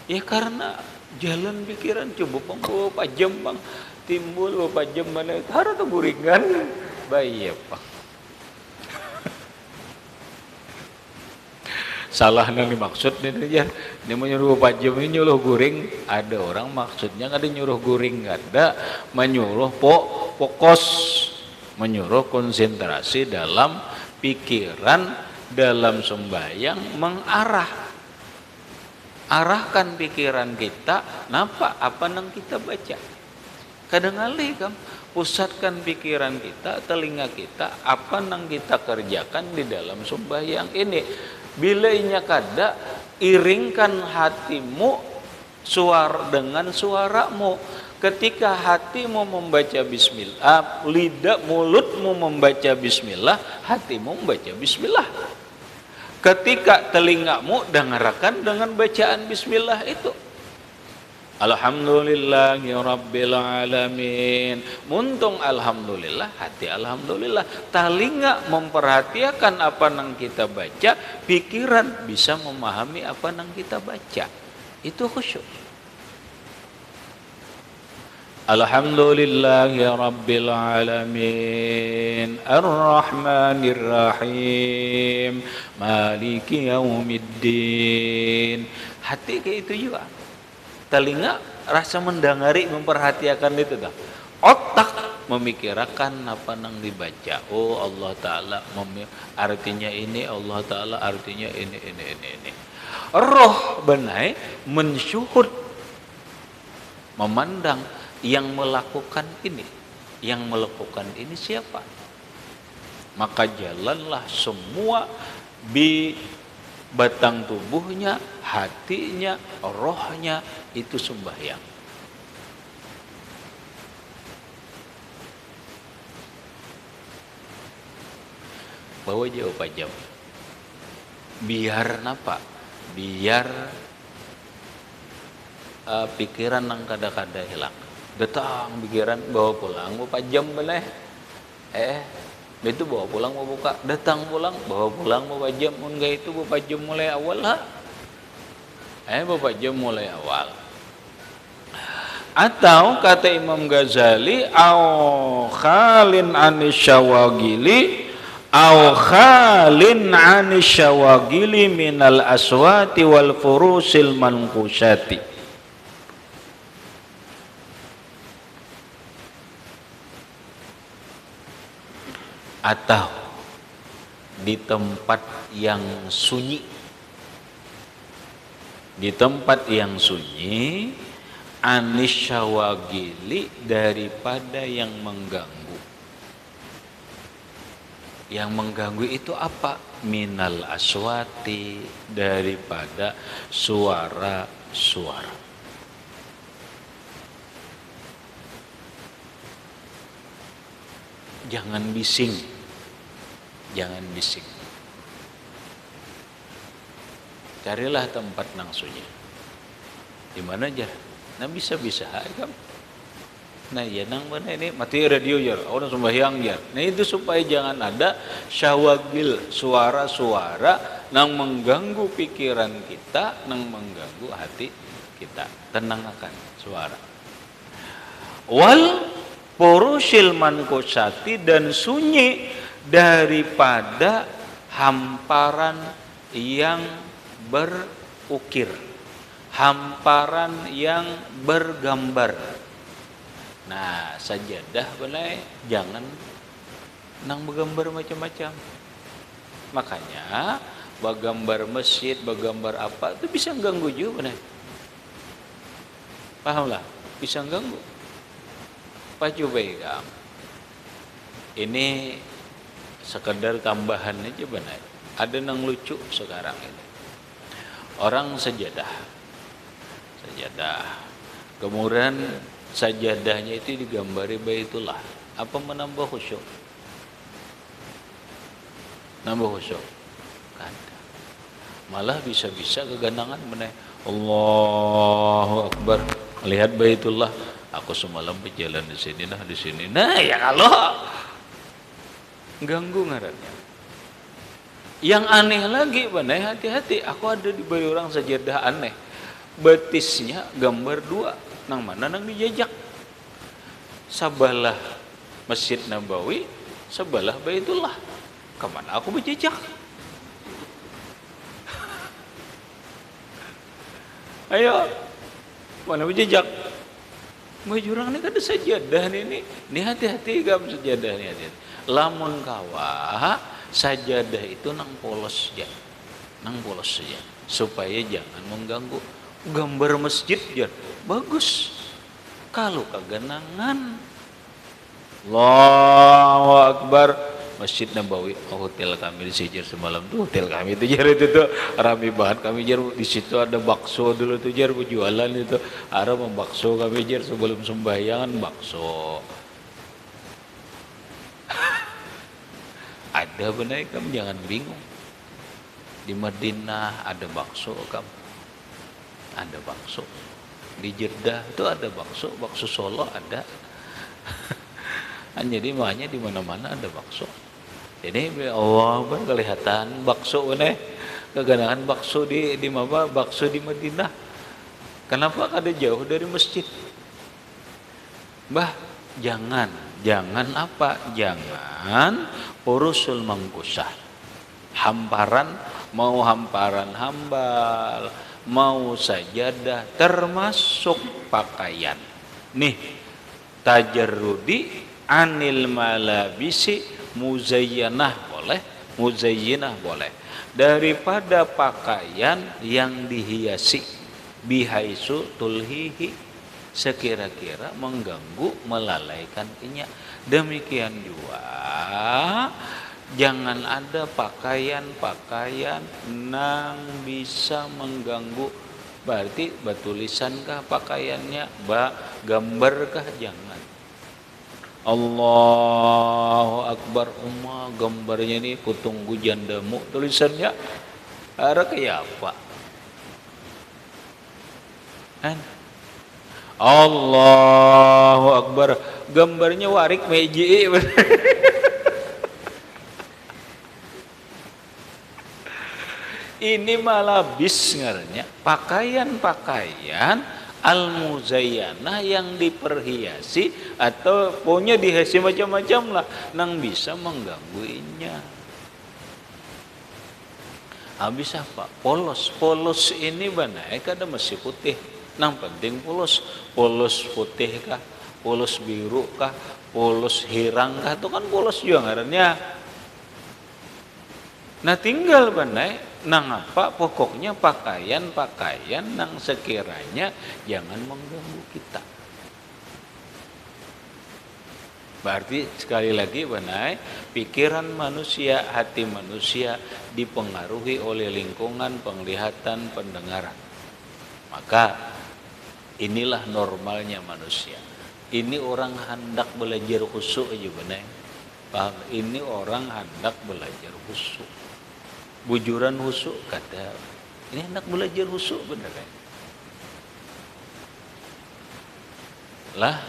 Ya karena jalan pikiran coba bang, berapa jam bang, timbul berapa jam mana, harus tuh guringan, baik ya bang. salah nang dimaksud nih ya. Ini menyuruh Pak Jem ini nyuruh guring, ada orang maksudnya nggak ada nyuruh guring, nggak ada menyuruh fokus, menyuruh konsentrasi dalam pikiran, dalam sembahyang, arahkan pikiran kita, napa apa nang kita baca. Kadang alih kan, pusatkan pikiran kita, telinga kita, apa nang kita kerjakan di dalam sembahyang ini. Bila inya kada, iringkan hatimu dengan suaramu. Ketika hatimu membaca bismillah, mulutmu membaca bismillah, hatimu membaca bismillah. Ketika telingamu dengarkan dengan bacaan bismillah itu. Alhamdulillahi rabbil alamin. Muntung alhamdulillah, hati alhamdulillah. Telinga memperhatikan apa yang kita baca, pikiran bisa memahami apa yang kita baca. Itu khusyuk. Alhamdulillahi rabbil alamin, arrahmanir rahim, maliki yaumiddin. Hati kayak itu juga. Telinga rasa mendengari, memperhatikan itu dah. Otak memikirkan apa yang dibaca. Oh Allah Ta'ala artinya ini, Allah Ta'ala artinya ini. Roh benai mensyuhud, memandang yang melakukan ini. Yang melakukan ini siapa? Maka jalanlah semua batang tubuhnya, hatinya, rohnya itu sembahyang. Bawa jauh pajam. Biar napa? Biar pikiran nang kada-kada hilang. Datang pikiran bawa pulang, bawa jam boleh. Itu bawa pulang mau buka, datang pulang bawa pulang bawa jam, enggak itu bawa jam mulai awal lah. Bawa jam mulai awal. Atau kata Imam Ghazali, au khalin anisyawagili, au khalin anisyawagili minal aswati wal furusil mankusati. Atau di tempat yang sunyi, anisyawagili, daripada yang mengganggu. Yang mengganggu itu apa? Minal aswati, daripada suara-suara. Jangan bising. Carilah tempat nang sunyi. Di mana aja? Nah bisa-bisa kan. Nah ya nang mana ini mati radio jar, orang sembahyang jar. Nah itu supaya jangan ada syawagil, suara-suara nang mengganggu pikiran kita, nang mengganggu hati kita. Tenang akan suara. Wal porusil mankusati, dan sunyi daripada hamparan yang berukir, hamparan yang bergambar. Nah sajadah boleh jangan nang bergambar macam-macam. Makanya bergambar masjid, bergambar apa itu bisa ganggu juga benar. Pahamlah, bisa ganggu. Pak Jubaikam, ini sekedar tambahan aja benar. Ada yang lucu sekarang ini. Orang sajadah, kemudian sajadahnya itu digambari Baitullah. Apa menambah khusyuk? Nambah khusyuk? Kada. Malah bisa-bisa kegandangan benar. Allahu Akbar, melihat Baitullah. Aku semalam berjalan di sini. Nah ya kalau ganggu ngarannya. Yang aneh lagi, benar hati-hati. Aku ada di bawah orang sajadah aneh. Betisnya gambar dua. Nang mana nang dijajak. Sebelah Masjid Nabawi, sebelah Baitullah. Kemana aku berjejak? Ayo, mana jejak? Mau jurang ini kan ada sajadah nih. Ini hati-hati gam sajadah nih hati-hati. Lamun kawa sajadah itu nang polos ya. Nang polos saja supaya jangan mengganggu gambar masjid ya. Bagus. Kalau kaganangan Allahu Akbar. Masjid Nabawi, hotel kami di Sijar semalam tuh, hotel kami itu jar itu tuh rame banget kami jar, di situ ada bakso dulu tuh jar jualan itu, ada bakso kami jar sebelum sembahyangan bakso. Ada benar kamu jangan bingung. Di Madinah ada bakso kamu, ada bakso. Di Jeddah itu ada bakso, bakso Solo ada. Jadi makanya di mana-mana ada bakso. Jadi Allah kelihatan bakso nih, keganangan bakso di mana? Bakso di Madinah. Kenapa kada jauh dari masjid? Bah, jangan apa? Jangan urusul mangkusah. Hamparan, mau hamparan hambal, mau sajadah, termasuk pakaian. Nih, tajarrudi anil malabisi muzayyanah boleh, muzayyinah boleh, daripada pakaian yang dihiasi bihaisu tulhihi, sekira-kira mengganggu melalaikan inya. Demikian juga jangan ada pakaian-pakaian nang bisa mengganggu. Berarti batulisankah pakaiannya, gambarkah? Jangan. Allahu Akbar, gambarnya ini kutunggu jandamu, tulisannya ada kayak apa? Kan? Allahu Akbar, gambarnya warik meji. Ini malah bis ngarannya pakaian-pakaian al-muzayyanah yang diperhiasi atau punya dihiasi macam-macam lah nang bisa menggangguinya. Habis apa? Polos ini banyak kada masih putih. Nang penting polos putih kah? Polos biru kah? Polos hirang kah? Itu kan polos juga ngarannya. Nah tinggal banyak nang apa? Pokoknya pakaian nang sekiranya jangan mengganggu kita. Berarti sekali lagi banyak pikiran manusia, hati manusia dipengaruhi oleh lingkungan, penglihatan, pendengaran. Maka inilah normalnya manusia. Ini orang hendak belajar khusyuk aja benar. Paham? Ini orang hendak belajar khusyuk. Bujuran khusyuk kata ini hendak belajar khusyuk benar kan? Lah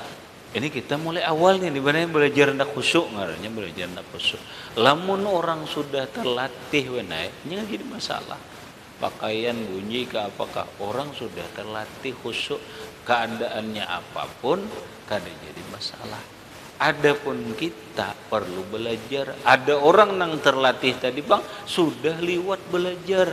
ini kita mulai awal nih benar belajar hendak khusyuk, ngarannya belajar hendak khusyuk. Lamun orang sudah terlatih benar, ini jadi masalah. Pakaian bunyi ke apakah orang sudah terlatih khusyuk, keadaannya apapun kada jadi masalah. Adapun kita perlu belajar. Ada orang yang terlatih tadi bang sudah liwat belajar,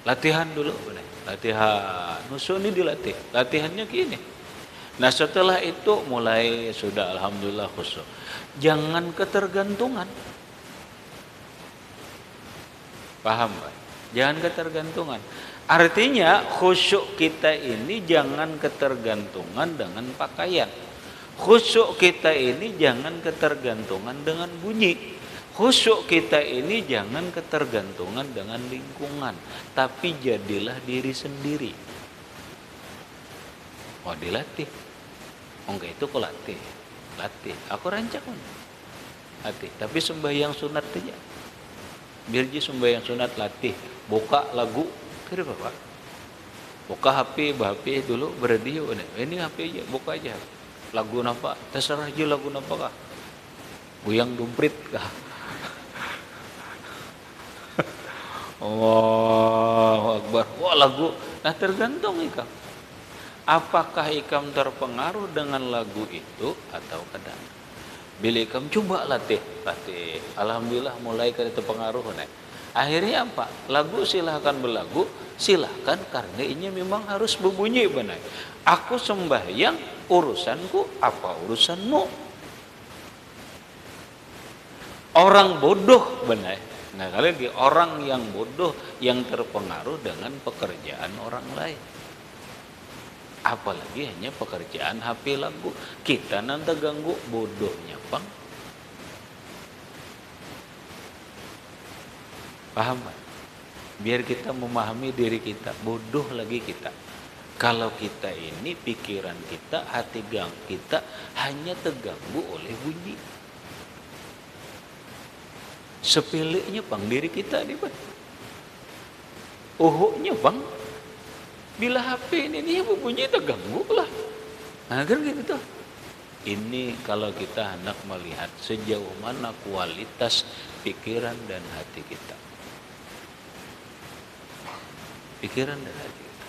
latihan dulu benar. Latihan khusyuk ini dilatih, latihannya gini. Nah setelah itu mulai sudah alhamdulillah khusyuk. Jangan ketergantungan, paham Pak? Jangan ketergantungan. Artinya khusyuk kita ini jangan ketergantungan dengan pakaian. Khusyuk kita ini jangan ketergantungan dengan bunyi. Khusyuk kita ini jangan ketergantungan dengan lingkungan. Tapi jadilah diri sendiri. Oh dilatih. Enggak itu kok latih. Aku rancak latih. Tapi sembahyang sunat aja. Biar je sembahyang sunat latih. Buka lagu. Kira Bapak, buka HP dulu beradio ini HP aja, buka aja lagu napa, terserah aja lagu napa kah, Buyang Dumprit kah, Allahu Akbar, wah lagu, nah tergantung ikam, apakah ikam terpengaruh dengan lagu itu atau kadang, Bila kamu coba latih. Alhamdulillah mulai kada terpengaruh nih. Akhirnya apa? Lagu silahkan berlagu, silahkan karena ini memang harus berbunyi benar. Aku sembahyang, urusanku apa urusanmu? Orang bodoh benar. Nah kalian di orang yang bodoh yang terpengaruh dengan pekerjaan orang lain. Apalagi hanya pekerjaan HP lagu. Kita nanti ganggu bodohnya bang. Paham kan? Biar kita memahami diri kita. Bodoh lagi kita. Kalau kita ini pikiran kita, hati kita hanya terganggu oleh bunyi. Sepeleknya bang diri kita nih bang. Ohoknya bang. Bila HP ini dia berbunyi terganggu lah. Nah kan gitu tuh. Ini kalau kita hendak melihat sejauh mana kualitas pikiran dan hati kita. Pikiran dan hati kita.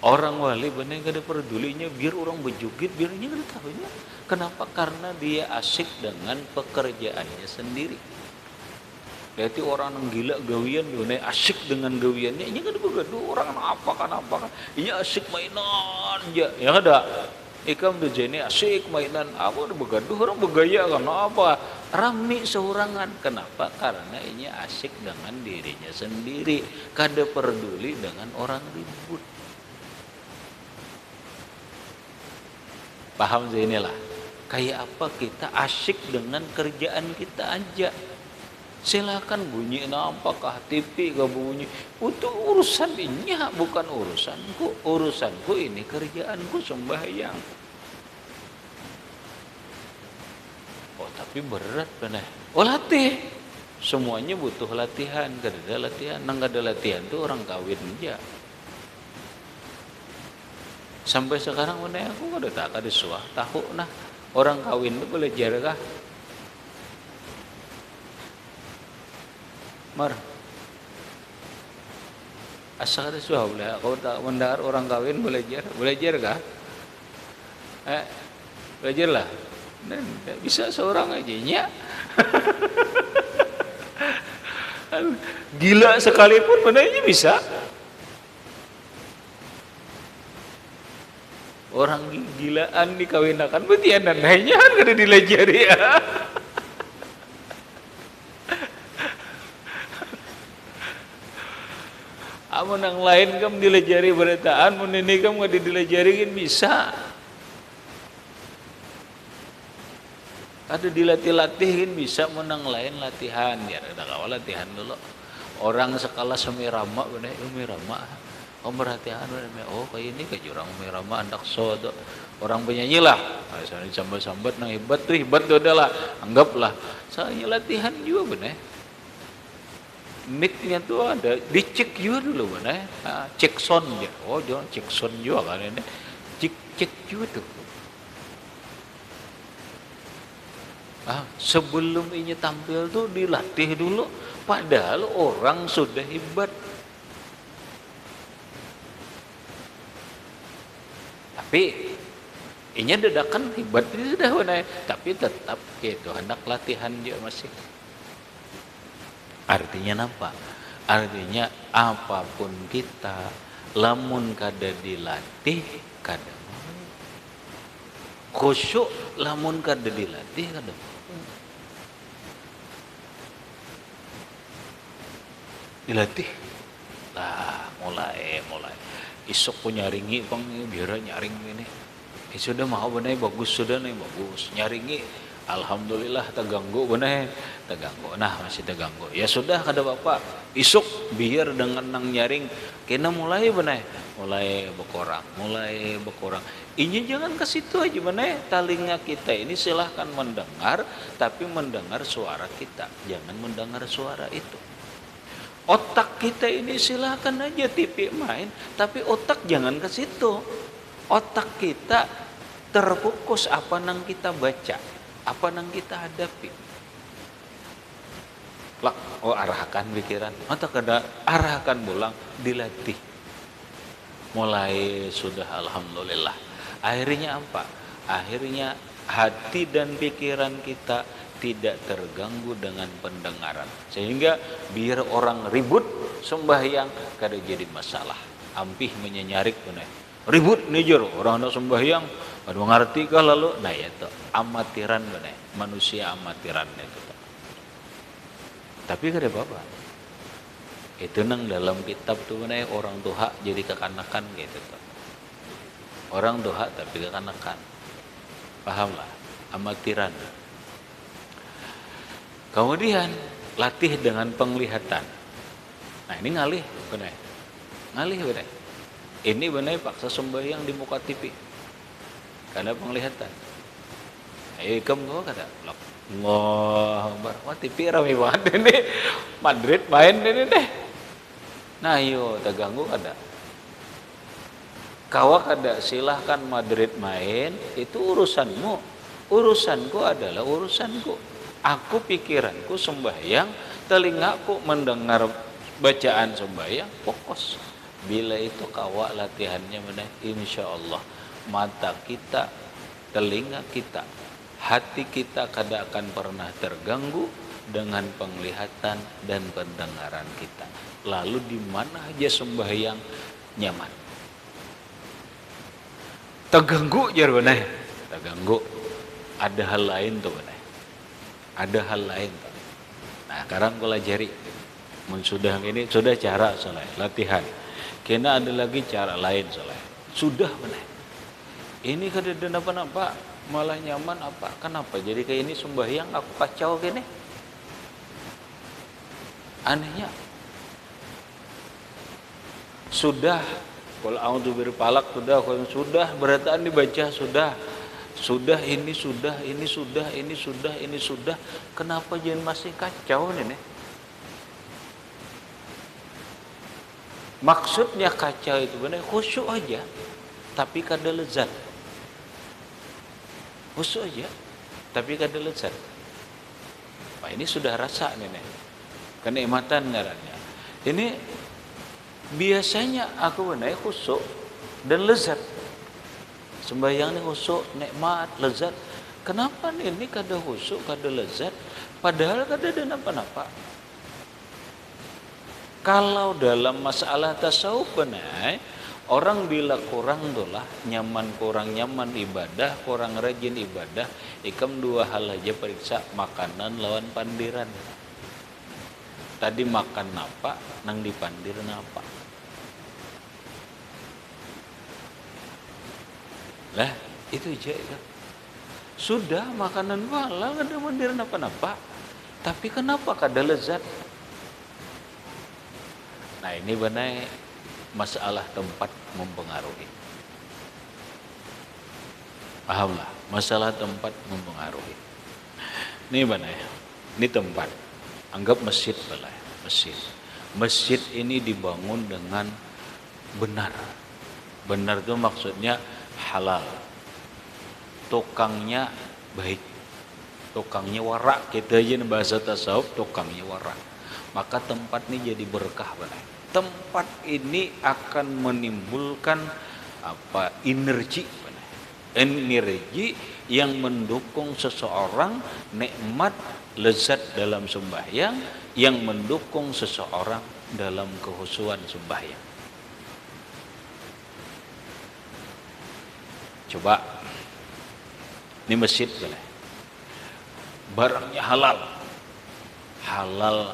Orang wali benar kada pedulinya biar orang berjugit biarnya kada tahunya. Kenapa? Karena dia asyik dengan pekerjaannya sendiri. Berarti orang yang gila gawian dia asyik dengan gawiannya. Ini kan begaduh orang apa kan. Ini asyik mainan aja. Ya ada. Ikam tuh jadi asyik mainan. Apa udah begaduh orang bergaya karena apa? Rame seorangan. Kenapa? Karena ini asyik dengan dirinya sendiri. Kada peduli dengan orang ribut. Paham saya inilah. Kayak apa kita asyik dengan kerjaan kita aja. Silakan bunyi apakah TV gak bunyi itu urusan ini bukan urusanku ini kerjaanku sembahyang. Oh tapi berat benar. Oh latih semuanya butuh latihan. Gak ada latihan nggak ada latihan tuh orang kawin aja sampai sekarang benar aku kada tak ada suah tahu nah orang kawin tuh belajar kah Mar, asal ada suah boleh. Kau tak mendengar orang kawin belajar kah? Belajarlah. Dan bisa seorang aja nya. Gila sekalipun benarnya bisa. Orang gilaan dikawinakan berarti anaknya kan kada dilajari ya. Amun yang lain kamu dilajari beritaan, mun ini kamu gak dilajari kan bisa. Ada dilatih-latih kan bisa, mun yang lain latihan. Ya ada kawal latihan dulu. Orang sekelas Umirama bener, Umirama. Oh perhatian bener, oh kayak ini kayak jurang Umirama andak so tuh. Orang penyanyi lah. Misalnya sambat-sambat nang hebat tuh adalah. Anggaplah. Soalnya latihan juga bener. Mic-nya tuh ada dicek juga dulu mana cek sound ya jangan cek sound juga kan ini cek juga tuh sebelum ini tampil tuh dilatih dulu padahal orang sudah hebat tapi ini dadakan hebat itu sudah mana tapi tetap gitu hendak latihan juga masih. Artinya apa? Artinya apapun kita lamun kada dilatih kada mau. Khusyuk lamun kada dilatih kada mau. Dilatih. Lah mulai. Isok punya nyaringi bang biar nyaring ini. Sudah mau benar bagus sudah nih bagus nyaringi. Alhamdulillah terganggu benar terganggu nah masih terganggu ya sudah kada bapak isuk biar dengan nang nyaring kena mulai benar mulai berkurang ini jangan ke situ aja benar telinga kita ini silahkan mendengar tapi mendengar suara kita jangan mendengar suara itu otak kita ini silahkan aja TV main tapi otak jangan ke situ otak kita terfokus apa nang kita baca apa yang kita hadapi lah arahkan pikiran atau kada arahkan pulang dilatih mulai sudah alhamdulillah akhirnya apa akhirnya hati dan pikiran kita tidak terganggu dengan pendengaran, sehingga biar orang ribut sembahyang kada jadi masalah. Ampih menyenyarik benar ribut nijur orang nak sembahyang aduh ngerti kah lalu, nah itu amatiran benar, manusia amatiran itu. Tapi kada apa-apa, itu nang dalam kitab tuh benar orang tuha jadi kekanakan gitu tuh. Orang tuha tapi kekanakan, pahamlah, amatiran. Kemudian latih dengan penglihatan. Nah ini ngalih benar, ngalih benar. Ini benar paksa sembahyang di muka TV karena penglihatan. Ikam kau kata, Allah Akbar, wah TV ramai banget ini, Madrid main ini deh. Nah yo terganggu ada. Kawak ada, silahkan Madrid main, itu urusanmu. Urusanku adalah urusanku. Aku pikiranku sembahyang, telingaku mendengar bacaan sembahyang, fokus. Bila itu kawak latihannya benar, insya Allah mata kita, telinga kita, hati kita kada akan pernah terganggu dengan penglihatan dan pendengaran kita. Lalu di mana aja sembahyang nyaman. Terganggu jar benar, terganggu. Ada hal lain tuh benar. Ada hal lain. Nah, sekarang kau lajari. Sudah ini sudah cara soleh latihan. Kena ada lagi cara lain soleh. Sudah benar. Ini kada ada apa-apa, malah nyaman apa? Kenapa? Jadi kayak ini sembahyang aku kacau gini. Anehnya. Sudah kalau auzu birfalak sudah berataan dibaca sudah ini sudah kenapa jangan masih kacau nih? Maksudnya kacau itu benar khusyuk aja tapi kada lezat. Khusyuk aja tapi kada lezat. Nah, ini sudah rasa nih kenikmatan ngarannya. Ini biasanya aku benar khusyuk dan lezat. Sembahyang ini khusyuk, nikmat, lezat. Kenapa nih ini kada khusyuk, kada lezat? Padahal kada ada napa-napa. Kalau dalam masalah tasawuf benar, orang bila kurang dolah nyaman, kurang nyaman ibadah, kurang rajin ibadah, ikam dua hal aja periksa makanan lawan pandiran. Tadi makan apa, nang dipandir napa. Lah, itu aja itu. Sudah makanan halal ada mandir apa-apa. Tapi kenapa kada lezat? Nah, ini benar masalah tempat mempengaruhi. Pahamlah, masalah tempat mempengaruhi. Ini benar. Ini tempat. Anggap masjid belah, masjid. Masjid ini dibangun dengan benar. Benar itu maksudnya halal, tukangnya baik, tukangnya warak. Kita aja bahasa tasawuf tukangnya warak, maka tempat ini jadi berkah benar. Tempat ini akan menimbulkan energi benar. Energi yang mendukung seseorang nikmat lezat dalam sembahyang, yang mendukung seseorang dalam kehusuan sembahyang. Coba, ini masjid boleh. Barangnya halal. Halal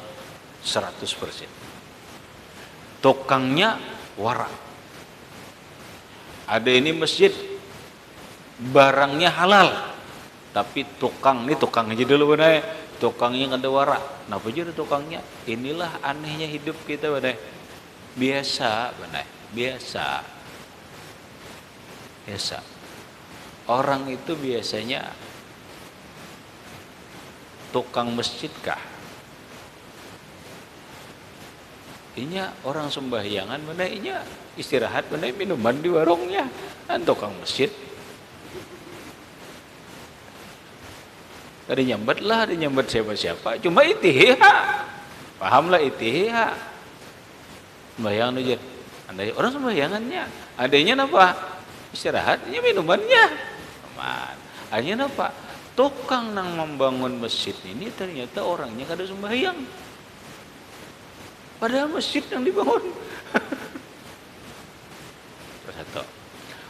100%. Tukangnya warak. Ada ini masjid, barangnya halal. Tapi tukang aja dulu benar. Tukangnya ada warak. Kenapa jadi tukangnya? Inilah anehnya hidup kita benar. Biasa benar. Biasa. Orang itu biasanya tukang masjid kah? Inya orang sembahyangan, mana inya istirahat, mana minuman di warungnya, kan tukang masjid. Ada nyambat lah, ada nyambat siapa-siapa, cuma itiha, pahamlah itiha. Sembahyang aja, andai orang sembahyangannya, adanya apa? Istirahat, ini minumannya. Akhirnya apa? Tukang nang membangun masjid ini ternyata orangnya kada sembahyang. Padahal masjid yang dibangun. Satu.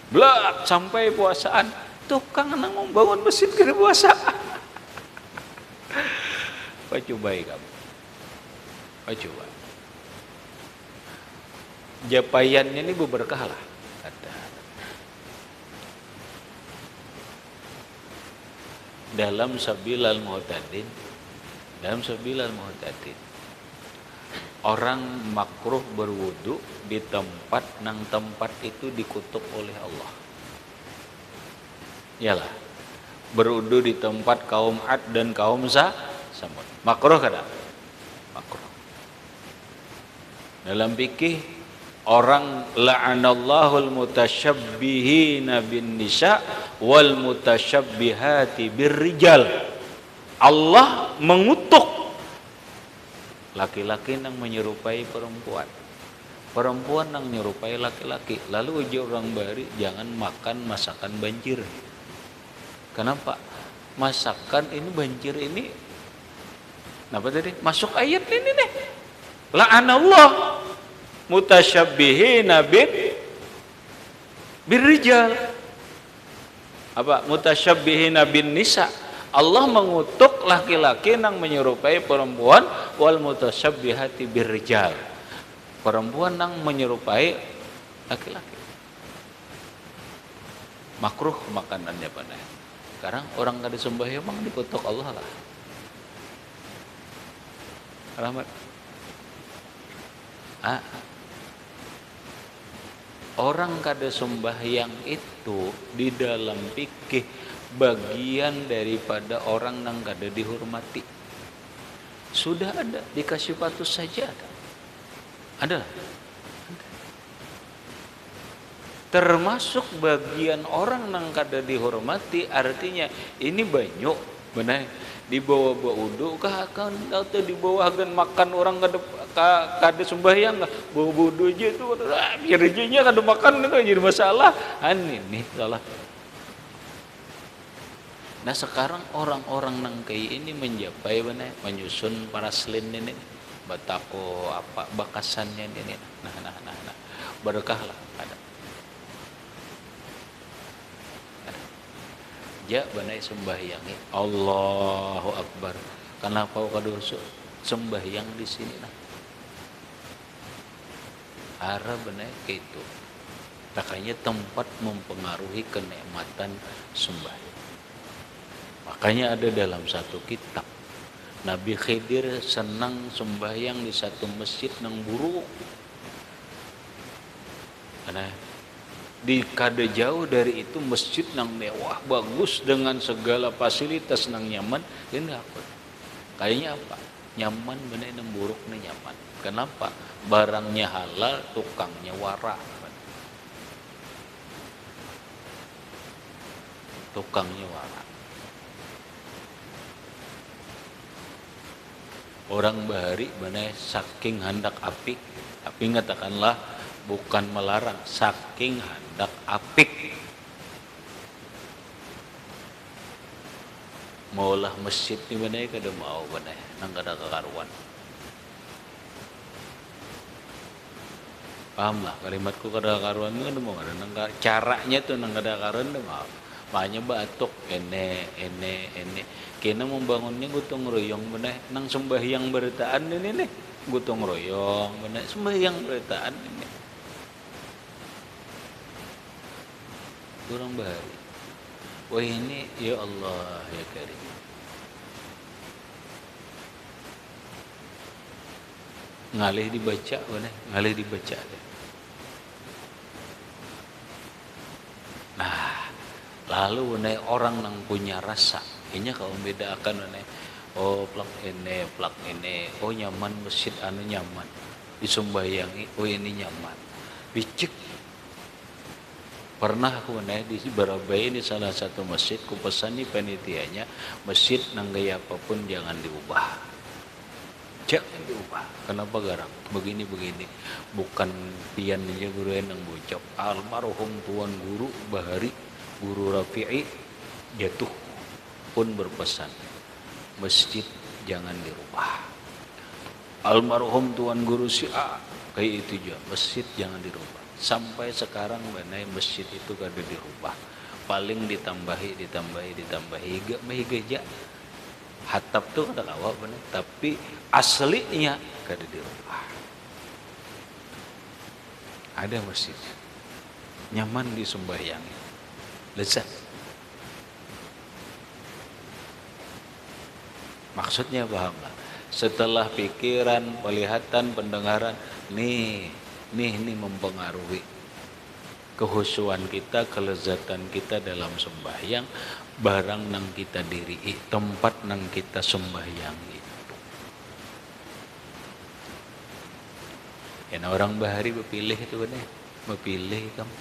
Blak sampai puasaan, tukang nang membangun masjid kada puasa. Coba kamu. Coba. Japaiannya ini berkah lah. Ada. Dalam sabilal muhtadin, orang makruh berwudu di tempat nang tempat itu dikutuk oleh Allah. Yalah, berwudu di tempat kaum Ad dan kaum Samud. Makruh kada? Makruh. Dalam fikih orang la'anallahul mutasyabbihin bin nisa wal mutasyabbihati birrijal. Allah mengutuk laki-laki yang menyerupai perempuan, perempuan yang menyerupai laki-laki. Lalu uji orang bari jangan makan masakan banjir. Kenapa? Masakan ini banjir ini kenapa tadi? Masuk ayat ini nih. La'anallah mutasyabbihin birrijal. Apa? Mutasyabbihin bin nisa. Allah mengutuk laki-laki yang menyerupai perempuan wal mutasyabbihati birrijal. Perempuan yang menyerupai laki-laki. Makruh makanannya pada. Sekarang orang kada sembahyang memang dikutuk Allah lah. Rahmat. Orang kada sembahyang itu di dalam fikih bagian daripada orang yang kada dihormati. Sudah ada di Kasyifatus saja ada. Ada. Termasuk bagian orang yang kada dihormati, artinya ini banyak benar dibawa wudu kah kan atau dibawa agan makan orang kada sembahyang kah bawa wudu aja itu biarnya kada makan itu jadi masalah ini salah. Nah sekarang orang-orang nang kayak ini menjapai benar menyusun paraslin ini batako apa bakasannya ini nah berkah lah ada ja banai sembahyangi Allahu Akbar. Kenapa kada sembahyang di sini nah arah banai kayak itu. Makanya tempat mempengaruhi kenikmatan sembahyang. Makanya ada dalam satu kitab Nabi Khidir senang sembahyang di satu masjid nang buruk. Karena di kada jauh dari itu masjid nang mewah bagus dengan segala fasilitas nang nyaman. Ini apa? Kayaknya apa? Nyaman benar nang buruk nih nyaman. Kenapa? Barangnya halal, tukangnya wara. Tukangnya wara. Orang bahari benar saking hendak apik, tapi ngatakanlah bukan melarang, saking hendak apik. Maulah masjid ni benar kada mau benar, nang kada kekaruan. Paham lah kalimatku kada kekaruan ni kada mau kada nang caranya tu nang kada kekaruan dah mau. Makanya batuk ene kena membangunnya gotong royong benar nang sembahyang bertaan ini nih gotong royong benar sembahyang bertaan ini kurang bahari. Wah ini ya Allah ya Karim. Ngalih dibaca benar ngalih dibaca deh. Nah lalu orang yang punya rasa ini kalau membedakan oh plak ini oh nyaman masjid anu nyaman disembahyangi oh ini nyaman bicik. Pernah aku di Barabai ini salah satu masjid ku pesan nih panitianya masjid nang gaya apapun jangan diubah. Jangan diubah. Kenapa garang? Begini bukan pian aja guru yang bocok almarhum tuan guru Bahari Guru Rafi'i jatuh pun berpesan, masjid jangan dirubah. Almarhum Tuan Guru si A kayak itu juga, masjid jangan dirubah. Sampai sekarang banai masjid itu kada dirubah. Paling ditambahi, gak mahigeja. Hatap tuh kada lawa bener, tapi aslinya kada dirubah. Ada masjid, nyaman disembahyangi, lezat. Maksudnya paham lah. Setelah pikiran, penglihatan, pendengaran, nih mempengaruhi kehusuan kita, kelezatan kita dalam sembahyang, barang nang kita diri, tempat nang kita sembahyang itu. Ya orang bahari berpilih itu bener, berpilih kamu.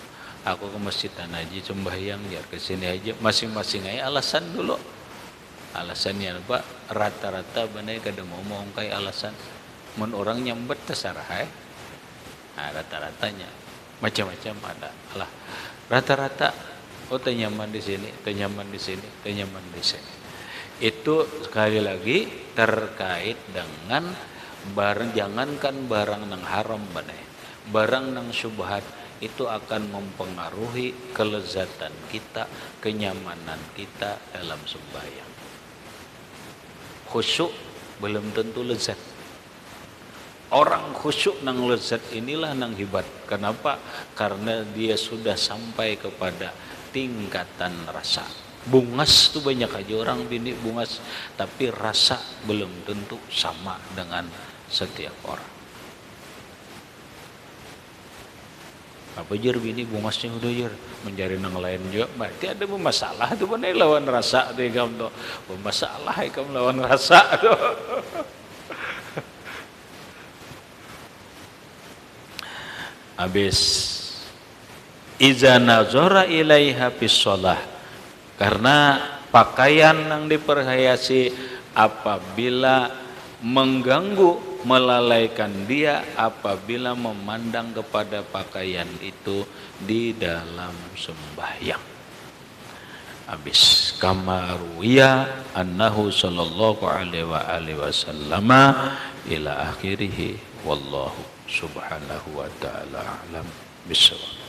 Aku ke masjid Tanaji sembahyang, jar ke sini aja, masing-masing aja alasan dulu. Alasannya apa? Rata-rata bener kada mau kayak alasan. Mun orang nyambet terserah Nah, rata-ratanya macam-macam ada. Alah, rata-rata nyaman di sini, nyaman di sini, nyaman di sini. Itu sekali lagi terkait dengan barang, jangankan barang nang haram bener. Barang nang syubhat itu akan mempengaruhi kelezatan kita, kenyamanan kita dalam sembahyang. Khusyuk belum tentu lezat. Orang khusyuk nang lezat inilah nang hebat. Kenapa? Karena dia sudah sampai kepada tingkatan rasa. Bungas tuh banyak aja orang bini bungas, tapi rasa belum tentu sama dengan setiap orang. Apa jar bini bungasnya udah jar mencari nang lain juga, berarti ada masalah tuh mana lawan rasa tuh kamu tuh masalah kamu lawan rasa tuh. Habis iza nazara ilaiha fis shalah, karena pakaian yang diperhiasi apabila mengganggu, melalaikan dia apabila memandang kepada pakaian itu di dalam sembahyang. Habis kama ruwiya annahu sallallahu alaihi wasallam ila akhirih, wallahu subhanahu wa ta'ala alam bisawab.